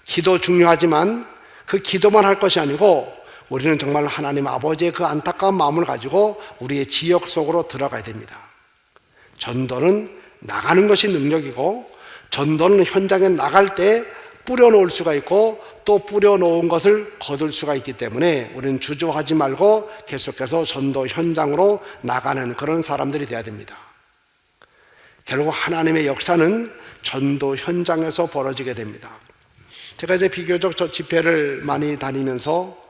Speaker 1: 기도 중요하지만 그 기도만 할 것이 아니고, 우리는 정말 하나님 아버지의 그 안타까운 마음을 가지고 우리의 지역 속으로 들어가야 됩니다. 전도는 나가는 것이 능력이고, 전도는 현장에 나갈 때 뿌려놓을 수가 있고, 또 뿌려놓은 것을 거둘 수가 있기 때문에 우리는 주저하지 말고 계속해서 전도 현장으로 나가는 그런 사람들이 되어야 됩니다. 결국 하나님의 역사는 전도 현장에서 벌어지게 됩니다. 제가 이제 비교적 저 집회를 많이 다니면서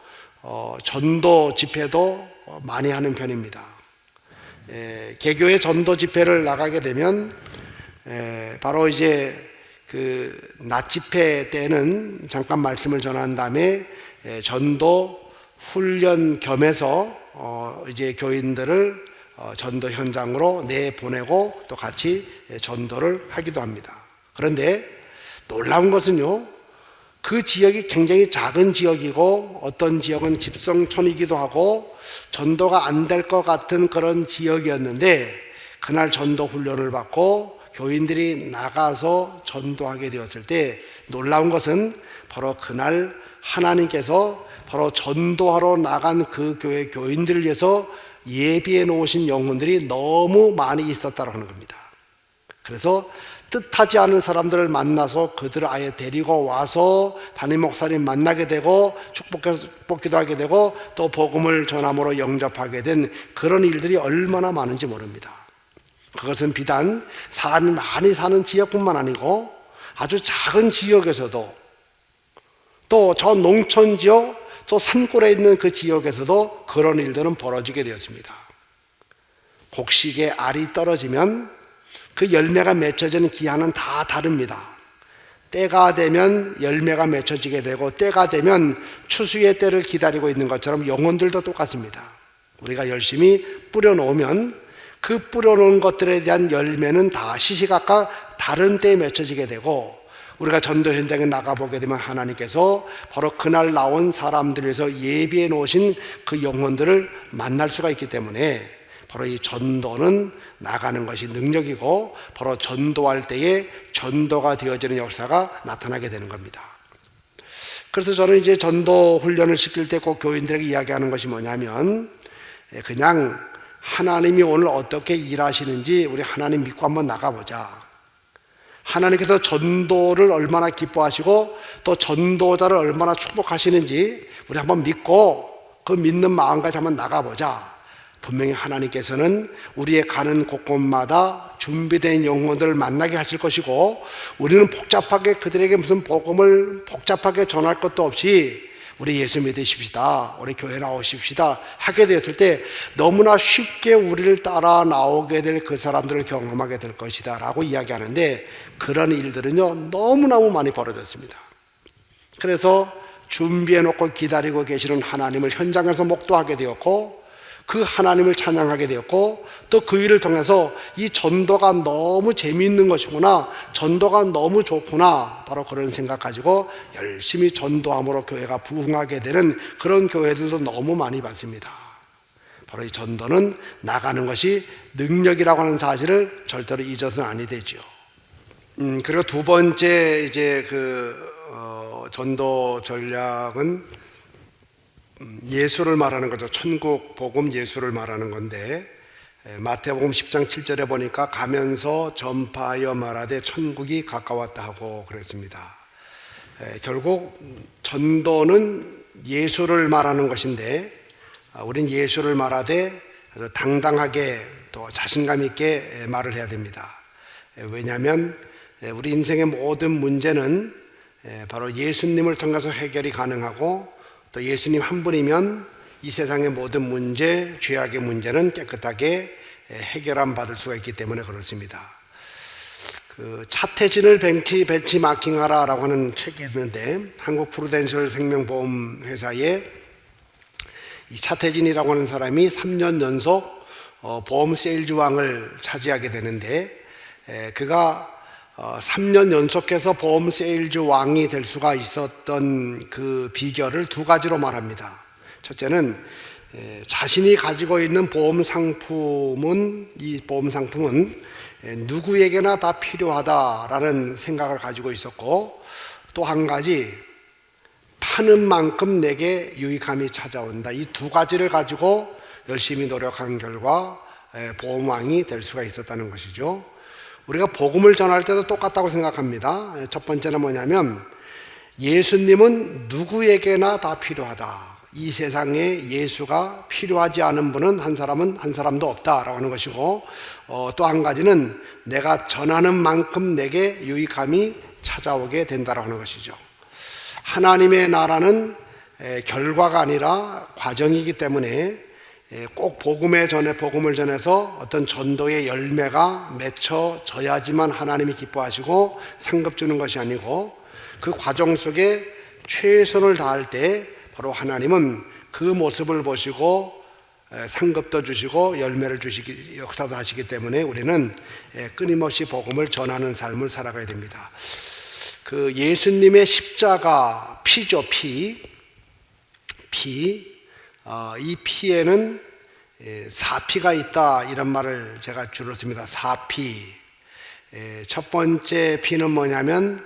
Speaker 1: 전도 집회도 많이 하는 편입니다. 개교의 전도 집회를 나가게 되면 바로 이제 그 낮 집회 때는 잠깐 말씀을 전한 다음에 전도 훈련 겸해서 이제 교인들을 전도 현장으로 내보내고 또 같이 전도를 하기도 합니다. 그런데 놀라운 것은요, 그 지역이 굉장히 작은 지역이고, 어떤 지역은 집성촌이기도 하고 전도가 안 될 것 같은 그런 지역이었는데, 그날 전도 훈련을 받고 교인들이 나가서 전도하게 되었을 때 놀라운 것은 바로 그날 하나님께서 바로 전도하러 나간 그 교회 교인들을 위해서 예비해 놓으신 영혼들이 너무 많이 있었다고 하는 겁니다. 그래서 뜻하지 않은 사람들을 만나서 그들을 아예 데리고 와서 담임 목사님 만나게 되고 축복기도 하게 되고 또 복음을 전함으로 영접하게 된 그런 일들이 얼마나 많은지 모릅니다. 그것은 비단 사람이 많이 사는 지역뿐만 아니고 아주 작은 지역에서도, 또 저 농촌 지역, 또 산골에 있는 그 지역에서도 그런 일들은 벌어지게 되었습니다. 곡식에 알이 떨어지면 그 열매가 맺혀지는 기한은 다 다릅니다. 때가 되면 열매가 맺혀지게 되고, 때가 되면 추수의 때를 기다리고 있는 것처럼 영혼들도 똑같습니다. 우리가 열심히 뿌려놓으면 그 뿌려놓은 것들에 대한 열매는 다 시시각각 다른 때에 맺혀지게 되고, 우리가 전도 현장에 나가보게 되면 하나님께서 바로 그날 나온 사람들을 위해서 예비해 놓으신 그 영혼들을 만날 수가 있기 때문에 바로 이 전도는 나가는 것이 능력이고, 바로 전도할 때에 전도가 되어지는 역사가 나타나게 되는 겁니다. 그래서 저는 이제 전도 훈련을 시킬 때 꼭 교인들에게 이야기하는 것이 뭐냐면, 그냥 하나님이 오늘 어떻게 일하시는지 우리 하나님 믿고 한번 나가보자. 하나님께서 전도를 얼마나 기뻐하시고 또 전도자를 얼마나 축복하시는지 우리 한번 믿고 그 믿는 마음까지 한번 나가보자. 분명히 하나님께서는 우리의 가는 곳곳마다 준비된 영혼들을 만나게 하실 것이고, 우리는 복잡하게 그들에게 무슨 복음을 복잡하게 전할 것도 없이 우리 예수 믿으십시다, 우리 교회 나오십시다 하게 되었을 때 너무나 쉽게 우리를 따라 나오게 될 그 사람들을 경험하게 될 것이다 라고 이야기하는데, 그런 일들은요 너무너무 많이 벌어졌습니다. 그래서 준비해 놓고 기다리고 계시는 하나님을 현장에서 목도하게 되었고, 그 하나님을 찬양하게 되었고, 또 그 일을 통해서 이 전도가 너무 재미있는 것이구나, 전도가 너무 좋구나, 바로 그런 생각 가지고 열심히 전도함으로 교회가 부흥하게 되는 그런 교회들도 너무 많이 봤습니다. 바로 이 전도는 나가는 것이 능력이라고 하는 사실을 절대로 잊어서는 아니 되죠. 그리고 두 번째 이제 전도 전략은 예수를 말하는 거죠. 천국 복음 예수를 말하는 건데, 마태복음 10장 7절에 보니까 가면서 전파하여 말하되 천국이 가까웠다 하고 그랬습니다. 결국 전도는 예수를 말하는 것인데, 우린 예수를 말하되 당당하게 또 자신감 있게 말을 해야 됩니다. 왜냐하면 우리 인생의 모든 문제는 바로 예수님을 통해서 해결이 가능하고, 또 예수님 한 분이면 이 세상의 모든 문제, 죄악의 문제는 깨끗하게 해결함 받을 수가 있기 때문에 그렇습니다. 그 차태진을 벤치마킹하라라고 하는 책이 있는데, 한국 프루덴셜 생명보험회사에 이 차태진이라고 하는 사람이 3년 연속 보험 세일즈 왕을 차지하게 되는데, 그가 3년 연속해서 보험 세일즈 왕이 될 수가 있었던 그 비결을 두 가지로 말합니다. 첫째는 자신이 가지고 있는 이 보험 상품은 누구에게나 다 필요하다라는 생각을 가지고 있었고, 또 한 가지, 파는 만큼 내게 유익함이 찾아온다. 이 두 가지를 가지고 열심히 노력한 결과 보험왕이 될 수가 있었다는 것이죠. 우리가 복음을 전할 때도 똑같다고 생각합니다. 첫 번째는 뭐냐면, 예수님은 누구에게나 다 필요하다. 이 세상에 예수가 필요하지 않은 분은 한 사람도 없다라고 하는 것이고, 또 한 가지는 내가 전하는 만큼 내게 유익함이 찾아오게 된다라고 하는 것이죠. 하나님의 나라는 결과가 아니라 과정이기 때문에 꼭 복음을 전해서 어떤 전도의 열매가 맺혀져야지만 하나님이 기뻐하시고 상급 주는 것이 아니고, 그 과정 속에 최선을 다할 때 바로 하나님은 그 모습을 보시고 상급도 주시고 열매를 주시기, 역사도 하시기 때문에 우리는 끊임없이 복음을 전하는 삶을 살아가야 됩니다. 그 예수님의 십자가 피죠. 이 피에는 사피가 있다, 이런 말을 제가 주로 씁니다. 사피. 첫 번째 피는 뭐냐면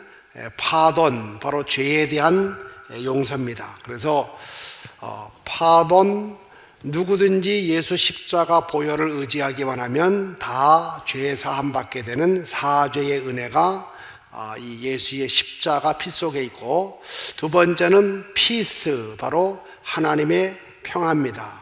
Speaker 1: 파돈, 바로 죄에 대한 용서입니다. 그래서 파돈, 누구든지 예수 십자가 보혈을 의지하기만 하면 다 죄 사함 받게 되는 사죄의 은혜가 이 예수의 십자가 피 속에 있고, 두 번째는 피스, 바로 하나님의 평화입니다.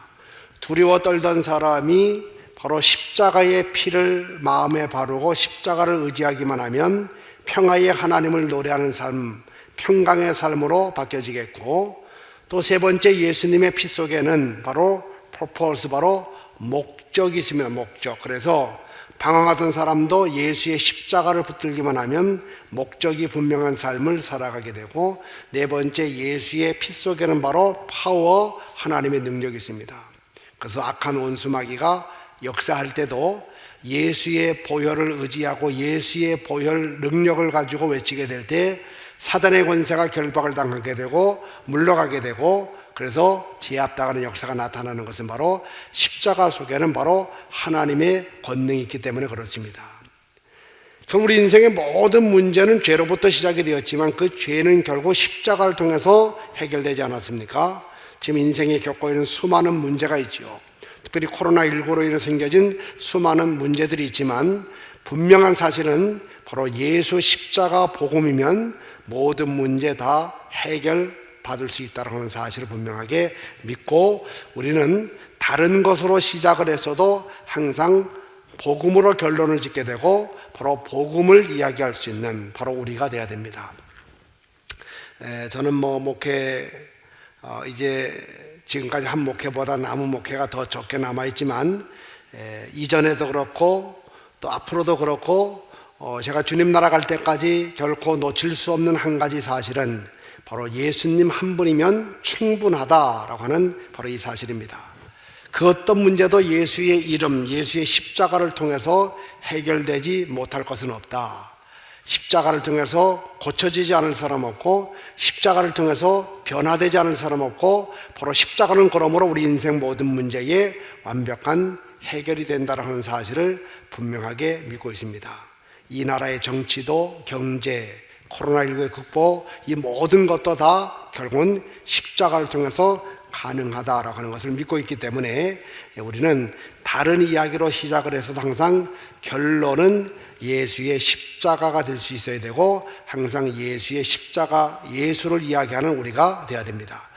Speaker 1: 두려워 떨던 사람이 바로 십자가의 피를 마음에 바르고 십자가를 의지하기만 하면 평화의 하나님을 노래하는 삶, 평강의 삶으로 바뀌어지겠고, 또 세 번째 예수님의 피 속에는 바로 purpose, 바로 목적이 있습니다. 목적. 그래서 방황하던 사람도 예수의 십자가를 붙들기만 하면 목적이 분명한 삶을 살아가게 되고, 네 번째 예수의 피 속에는 바로 파워, 하나님의 능력이 있습니다. 그래서 악한 원수 마귀가 역사할 때도 예수의 보혈을 의지하고 예수의 보혈 능력을 가지고 외치게 될 때 사단의 권세가 결박을 당하게 되고 물러가게 되고, 그래서 제압당하는 역사가 나타나는 것은 바로 십자가 속에는 바로 하나님의 권능이 있기 때문에 그렇습니다. 우리 인생의 모든 문제는 죄로부터 시작이 되었지만 그 죄는 결국 십자가를 통해서 해결되지 않았습니까? 지금 인생에 겪고 있는 수많은 문제가 있죠. 특별히 코로나19로 인해 생겨진 수많은 문제들이 있지만, 분명한 사실은 바로 예수 십자가 복음이면 모든 문제 다 해결받을 수 있다는 하는 사실을 분명하게 믿고, 우리는 다른 것으로 시작을 했어도 항상 복음으로 결론을 짓게 되고 바로 복음을 이야기할 수 있는 바로 우리가 돼야 됩니다. 저는 목회 이제 지금까지 한 목회보다 남은 목회가 더 적게 남아있지만, 이전에도 그렇고 또 앞으로도 그렇고 제가 주님 나라 갈 때까지 결코 놓칠 수 없는 한 가지 사실은 바로 예수님 한 분이면 충분하다라고 하는 바로 이 사실입니다. 그 어떤 문제도 예수의 이름, 예수의 십자가를 통해서 해결되지 못할 것은 없다. 십자가를 통해서 고쳐지지 않을 사람 없고, 십자가를 통해서 변화되지 않을 사람 없고, 바로 십자가는 그러므로 우리 인생 모든 문제에 완벽한 해결이 된다는 하는 사실을 분명하게 믿고 있습니다. 이 나라의 정치도, 경제, 코로나19의 극복, 이 모든 것도 다 결국은 십자가를 통해서 가능하다라고 하는 것을 믿고 있기 때문에 우리는 다른 이야기로 시작을 해서도 항상 결론은 예수의 십자가가 될 수 있어야 되고 항상 예수의 십자가, 예수를 이야기하는 우리가 되어야 됩니다.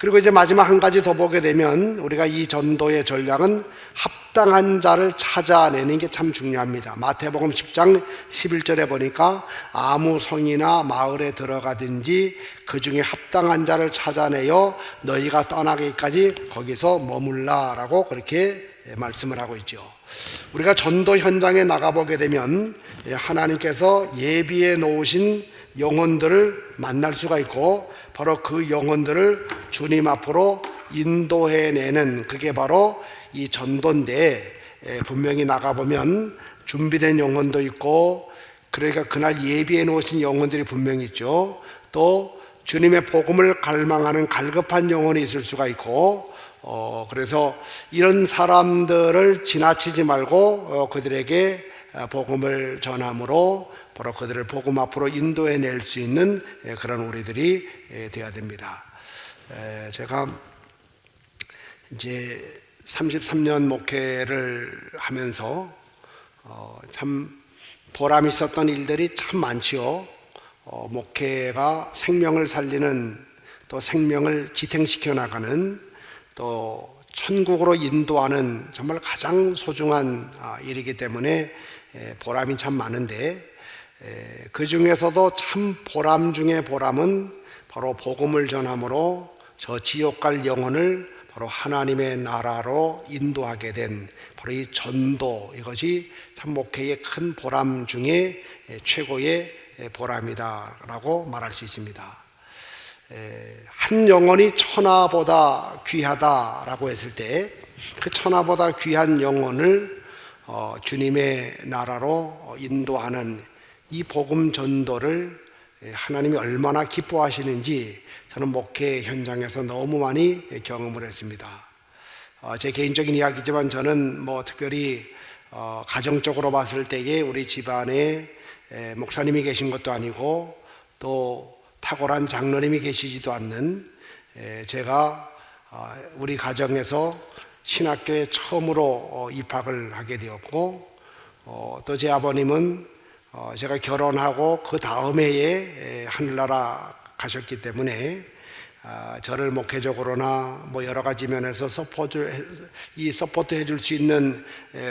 Speaker 1: 그리고 이제 마지막 한 가지 더 보게 되면 우리가 이 전도의 전략은 합당한 자를 찾아내는 게 참 중요합니다. 마태복음 10장 11절에 보니까 아무 성이나 마을에 들어가든지 그 중에 합당한 자를 찾아내어 너희가 떠나기까지 거기서 머물라라고 그렇게 말씀을 하고 있죠. 우리가 전도 현장에 나가보게 되면 하나님께서 예비해 놓으신 영혼들을 만날 수가 있고 바로 그 영혼들을 주님 앞으로 인도해내는, 그게 바로 이 전도인데, 분명히 나가보면 준비된 영혼도 있고, 그러니까 그날 예비해 놓으신 영혼들이 분명히 있죠. 또 주님의 복음을 갈망하는 갈급한 영혼이 있을 수가 있고, 그래서 이런 사람들을 지나치지 말고 그들에게 복음을 전함으로 바로 그들을 복음 앞으로 인도해낼 수 있는 그런 우리들이 되어야 됩니다. 제가 이제 33년 목회를 하면서 참 보람 있었던 일들이 참 많지요. 목회가 생명을 살리는, 또 생명을 지탱시켜 나가는, 또 천국으로 인도하는 정말 가장 소중한 일이기 때문에 보람이 참 많은데, 그 중에서도 참 보람 중에 보람은 바로 복음을 전함으로 저 지옥 갈 영혼을 바로 하나님의 나라로 인도하게 된 바로 이 전도, 이것이 참 목회의 큰 보람 중에 최고의 보람이다라고 말할 수 있습니다. 한 영혼이 천하보다 귀하다라고 했을 때 그 천하보다 귀한 영혼을 주님의 나라로 인도하는 이 복음 전도를 하나님이 얼마나 기뻐하시는지 저는 목회 현장에서 너무 많이 경험을 했습니다. 제 개인적인 이야기지만 저는 뭐 특별히 가정적으로 봤을 때에 우리 집안에 목사님이 계신 것도 아니고 또 탁월한 장로님이 계시지도 않는, 제가 우리 가정에서 신학교에 처음으로 입학을 하게 되었고, 또 제 아버님은 제가 결혼하고 그 다음 해에 하늘나라 가셨기 때문에 저를 목회적으로나 뭐 여러 가지 면에서 서포트 해줄 수 있는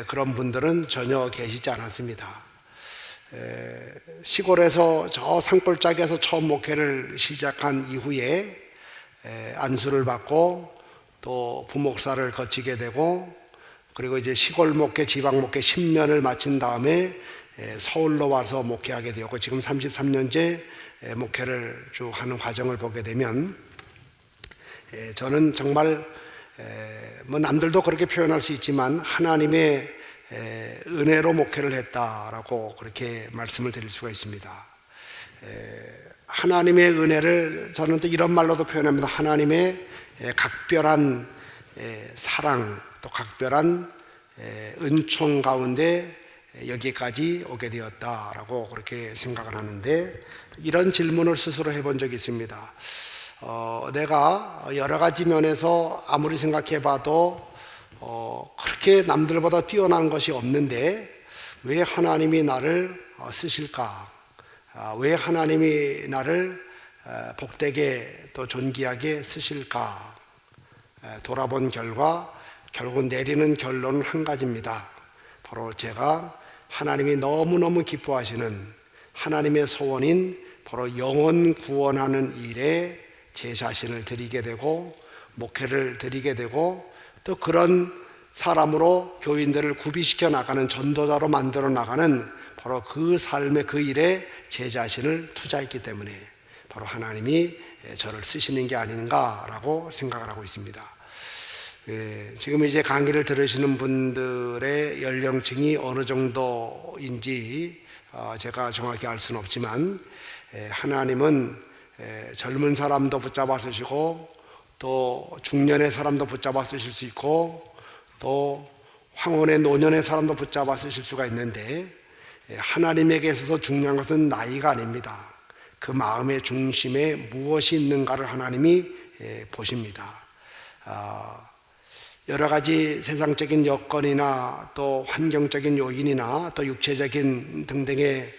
Speaker 1: 그런 분들은 전혀 계시지 않았습니다. 시골에서 저 산골짜기에서 처음 목회를 시작한 이후에 안수를 받고 또 부목사를 거치게 되고, 그리고 이제 시골 목회, 지방 목회 10년을 마친 다음에 서울로 와서 목회하게 되었고, 지금 33년째 목회를 쭉 하는 과정을 보게 되면 저는 정말 뭐 남들도 그렇게 표현할 수 있지만 하나님의 은혜로 목회를 했다라고 그렇게 말씀을 드릴 수가 있습니다. 하나님의 은혜를 저는 또 이런 말로도 표현합니다. 하나님의 각별한 사랑, 또 각별한 은총 가운데 여기까지 오게 되었다라고 그렇게 생각을 하는데, 이런 질문을 스스로 해본 적이 있습니다. 내가 여러 가지 면에서 아무리 생각해 봐도 그렇게 남들보다 뛰어난 것이 없는데 왜 하나님이 나를 쓰실까? 왜 하나님이 나를 복되게 또 존귀하게 쓰실까? 돌아본 결과 결국 내리는 결론은 한 가지입니다. 바로 제가 하나님이 너무너무 기뻐하시는 하나님의 소원인 바로 영혼 구원하는 일에 제 자신을 드리게 되고 목회를 드리게 되고, 또 그런 사람으로 교인들을 구비시켜 나가는 전도자로 만들어 나가는 바로 그 삶의 그 일에 제 자신을 투자했기 때문에 바로 하나님이 저를 쓰시는 게 아닌가라고 생각을 하고 있습니다. 지금 이제 강의를 들으시는 분들의 연령층이 어느 정도인지 제가 정확히 알 수는 없지만, 하나님은 젊은 사람도 붙잡아 쓰시고 또 중년의 사람도 붙잡아 쓰실 수 있고 또 황혼의 노년의 사람도 붙잡아 쓰실 수가 있는데, 하나님에게 있어서 중요한 것은 나이가 아닙니다. 그 마음의 중심에 무엇이 있는가를 하나님이 보십니다. 여러 가지 세상적인 여건이나 또 환경적인 요인이나 또 육체적인 등등의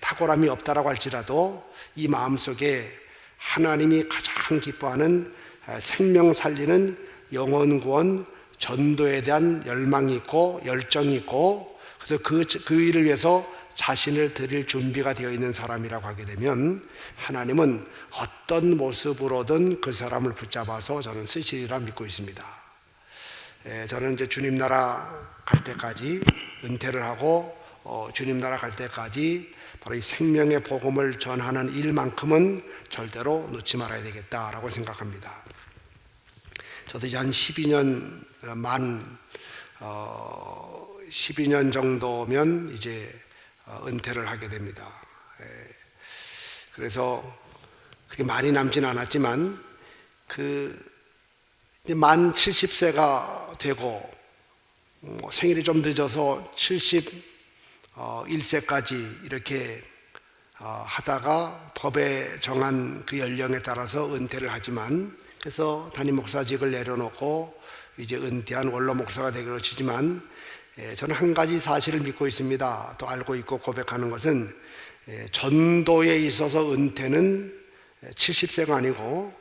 Speaker 1: 탁월함이 없다라고 할지라도 이 마음속에 하나님이 가장 기뻐하는 생명 살리는 영혼 구원 전도에 대한 열망이 있고 열정이 있고, 그래서 그 일을 위해서 자신을 드릴 준비가 되어 있는 사람이라고 하게 되면 하나님은 어떤 모습으로든 그 사람을 붙잡아서 저는 쓰시리라 믿고 있습니다. 저는 이제 주님 나라 갈 때까지 은퇴를 하고 주님 나라 갈 때까지 바로 이 생명의 복음을 전하는 일만큼은 절대로 놓지 말아야 되겠다라고 생각합니다. 저도 이제 한 12년 12년 정도면 이제 은퇴를 하게 됩니다. 그래서 그렇게 많이 남지는 않았지만 만 70세가 되고 생일이 좀 늦어서 71세까지 이렇게 하다가 법에 정한 그 연령에 따라서 은퇴를 하지만, 그래서 담임 목사직을 내려놓고 이제 은퇴한 원로 목사가 되기로 치지만, 저는 한 가지 사실을 믿고 있습니다. 또 알고 있고 고백하는 것은 전도에 있어서 은퇴는 70세가 아니고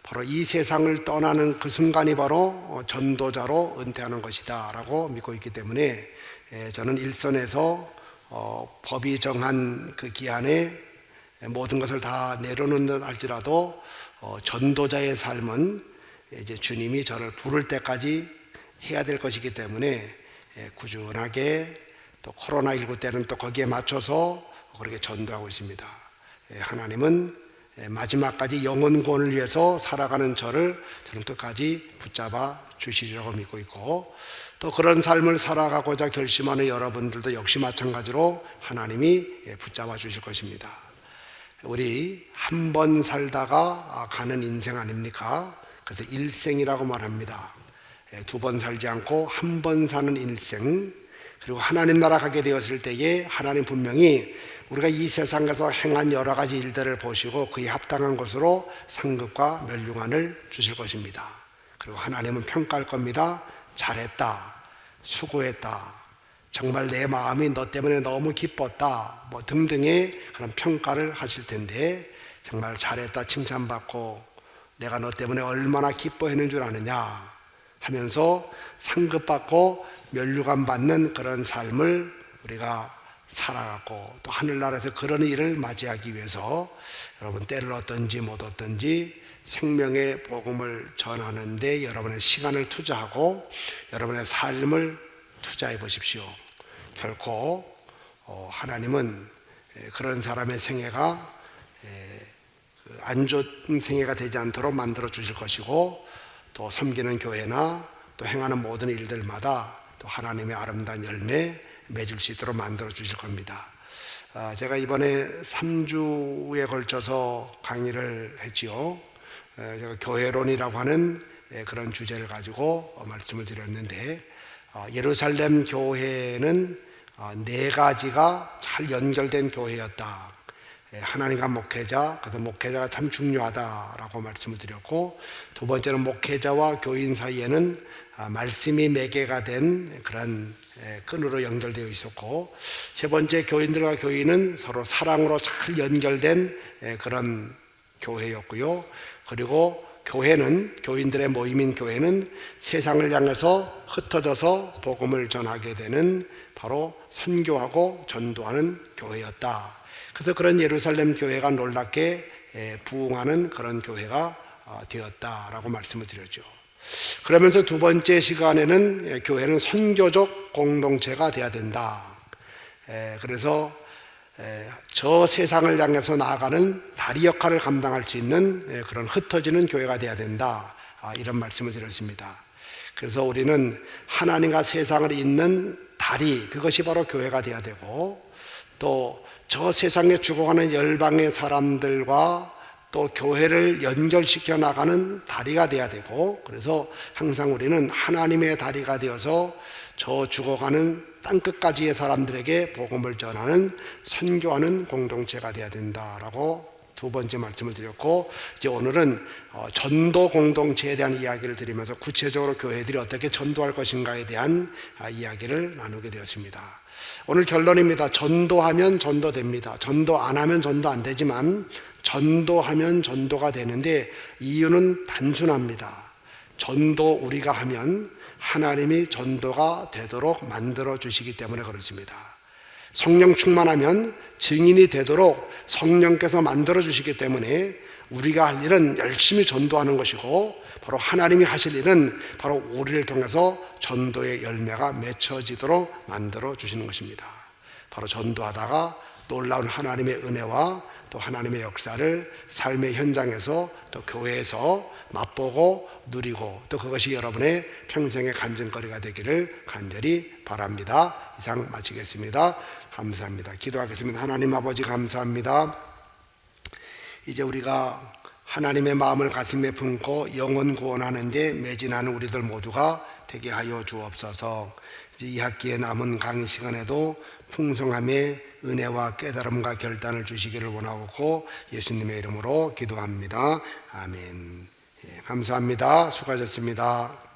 Speaker 1: 바로 이 세상을 떠나는 그 순간이 바로 전도자로 은퇴하는 것이다 라고 믿고 있기 때문에 저는 일선에서 법이 정한 그 기한에 모든 것을 다 내려놓는다 할지라도 전도자의 삶은 이제 주님이 저를 부를 때까지 해야 될 것이기 때문에 꾸준하게, 또 코로나19 때는 또 거기에 맞춰서 그렇게 전도하고 있습니다. 하나님은 마지막까지 영혼 구원을 위해서 살아가는 저는 끝까지 붙잡아 주시리라고 믿고 있고, 또 그런 삶을 살아가고자 결심하는 여러분들도 역시 마찬가지로 하나님이 붙잡아 주실 것입니다. 우리 한 번 살다가 가는 인생 아닙니까? 그래서 일생이라고 말합니다. 두 번 살지 않고 한 번 사는 일생, 그리고 하나님 나라 가게 되었을 때에 하나님 분명히 우리가 이 세상에서 행한 여러 가지 일들을 보시고 그에 합당한 것으로 상급과 멸류관을 주실 것입니다. 그리고 하나님은 평가할 겁니다. 잘했다, 수고했다, 정말 내 마음이 너 때문에 너무 기뻤다, 등등의 그런 평가를 하실 텐데, 정말 잘했다 칭찬받고 내가 너 때문에 얼마나 기뻐했는 줄 아느냐 하면서 상급받고 멸류관 받는 그런 삶을 우리가 살아가고, 또 하늘나라에서 그런 일을 맞이하기 위해서 여러분 때를 얻든지 못 얻든지 생명의 복음을 전하는 데 여러분의 시간을 투자하고 여러분의 삶을 투자해 보십시오. 결코 하나님은 그런 사람의 생애가 안 좋은 생애가 되지 않도록 만들어 주실 것이고, 또 섬기는 교회나 또 행하는 모든 일들마다 또 하나님의 아름다운 열매 맺을 수 있도록 만들어 주실 겁니다. 제가 이번에 3주에 걸쳐서 강의를 했지요. 제가 교회론이라고 하는 그런 주제를 가지고 말씀을 드렸는데, 예루살렘 교회는 네 가지가 잘 연결된 교회였다. 하나님과 목회자, 그래서 목회자가 참 중요하다라고 말씀을 드렸고, 두 번째는 목회자와 교인 사이에는 말씀이 매개가 된 그런 끈으로 연결되어 있었고, 세 번째 교인들과 교인은 서로 사랑으로 잘 연결된 그런 교회였고요. 그리고 교회는, 교인들의 모임인 교회는 세상을 향해서 흩어져서 복음을 전하게 되는 바로 선교하고 전도하는 교회였다. 그래서 그런 예루살렘 교회가 놀랍게 부흥하는 그런 교회가 되었다라고 말씀을 드렸죠. 그러면서 두 번째 시간에는 교회는 선교적 공동체가 되어야 된다. 그래서 저 세상을 향해서 나아가는 다리 역할을 감당할 수 있는 그런 흩어지는 교회가 되어야 된다. 이런 말씀을 드렸습니다. 그래서 우리는 하나님과 세상을 잇는 다리, 그것이 바로 교회가 되어야 되고, 또 저 세상에 죽어가는 열방의 사람들과 또 교회를 연결시켜 나가는 다리가 되어야 되고, 그래서 항상 우리는 하나님의 다리가 되어서 저 죽어가는 땅끝까지의 사람들에게 복음을 전하는 선교하는 공동체가 되어야 된다라고 두 번째 말씀을 드렸고, 이제 오늘은 전도 공동체에 대한 이야기를 드리면서 구체적으로 교회들이 어떻게 전도할 것인가에 대한 이야기를 나누게 되었습니다. 오늘 결론입니다. 전도하면 전도됩니다. 전도 안 하면 전도 안 되지만 전도하면 전도가 되는데 이유는 단순합니다. 전도 우리가 하면 하나님이 전도가 되도록 만들어 주시기 때문에 그렇습니다. 성령 충만하면 증인이 되도록 성령께서 만들어 주시기 때문에 우리가 할 일은 열심히 전도하는 것이고, 바로 하나님이 하실 일은 바로 우리를 통해서 전도의 열매가 맺혀지도록 만들어 주시는 것입니다. 바로 전도하다가 놀라운 하나님의 은혜와 또 하나님의 역사를 삶의 현장에서 또 교회에서 맛보고 누리고, 또 그것이 여러분의 평생의 간증거리가 되기를 간절히 바랍니다. 이상 마치겠습니다. 감사합니다. 기도하겠습니다. 하나님 아버지 감사합니다. 이제 우리가 하나님의 마음을 가슴에 품고 영혼 구원하는 데 매진하는 우리들 모두가 되게 하여 주옵소서. 이제 이 학기에 남은 강의 시간에도 풍성함의 은혜와 깨달음과 결단을 주시기를 원하고 예수님의 이름으로 기도합니다. 아멘. 감사합니다. 수고하셨습니다.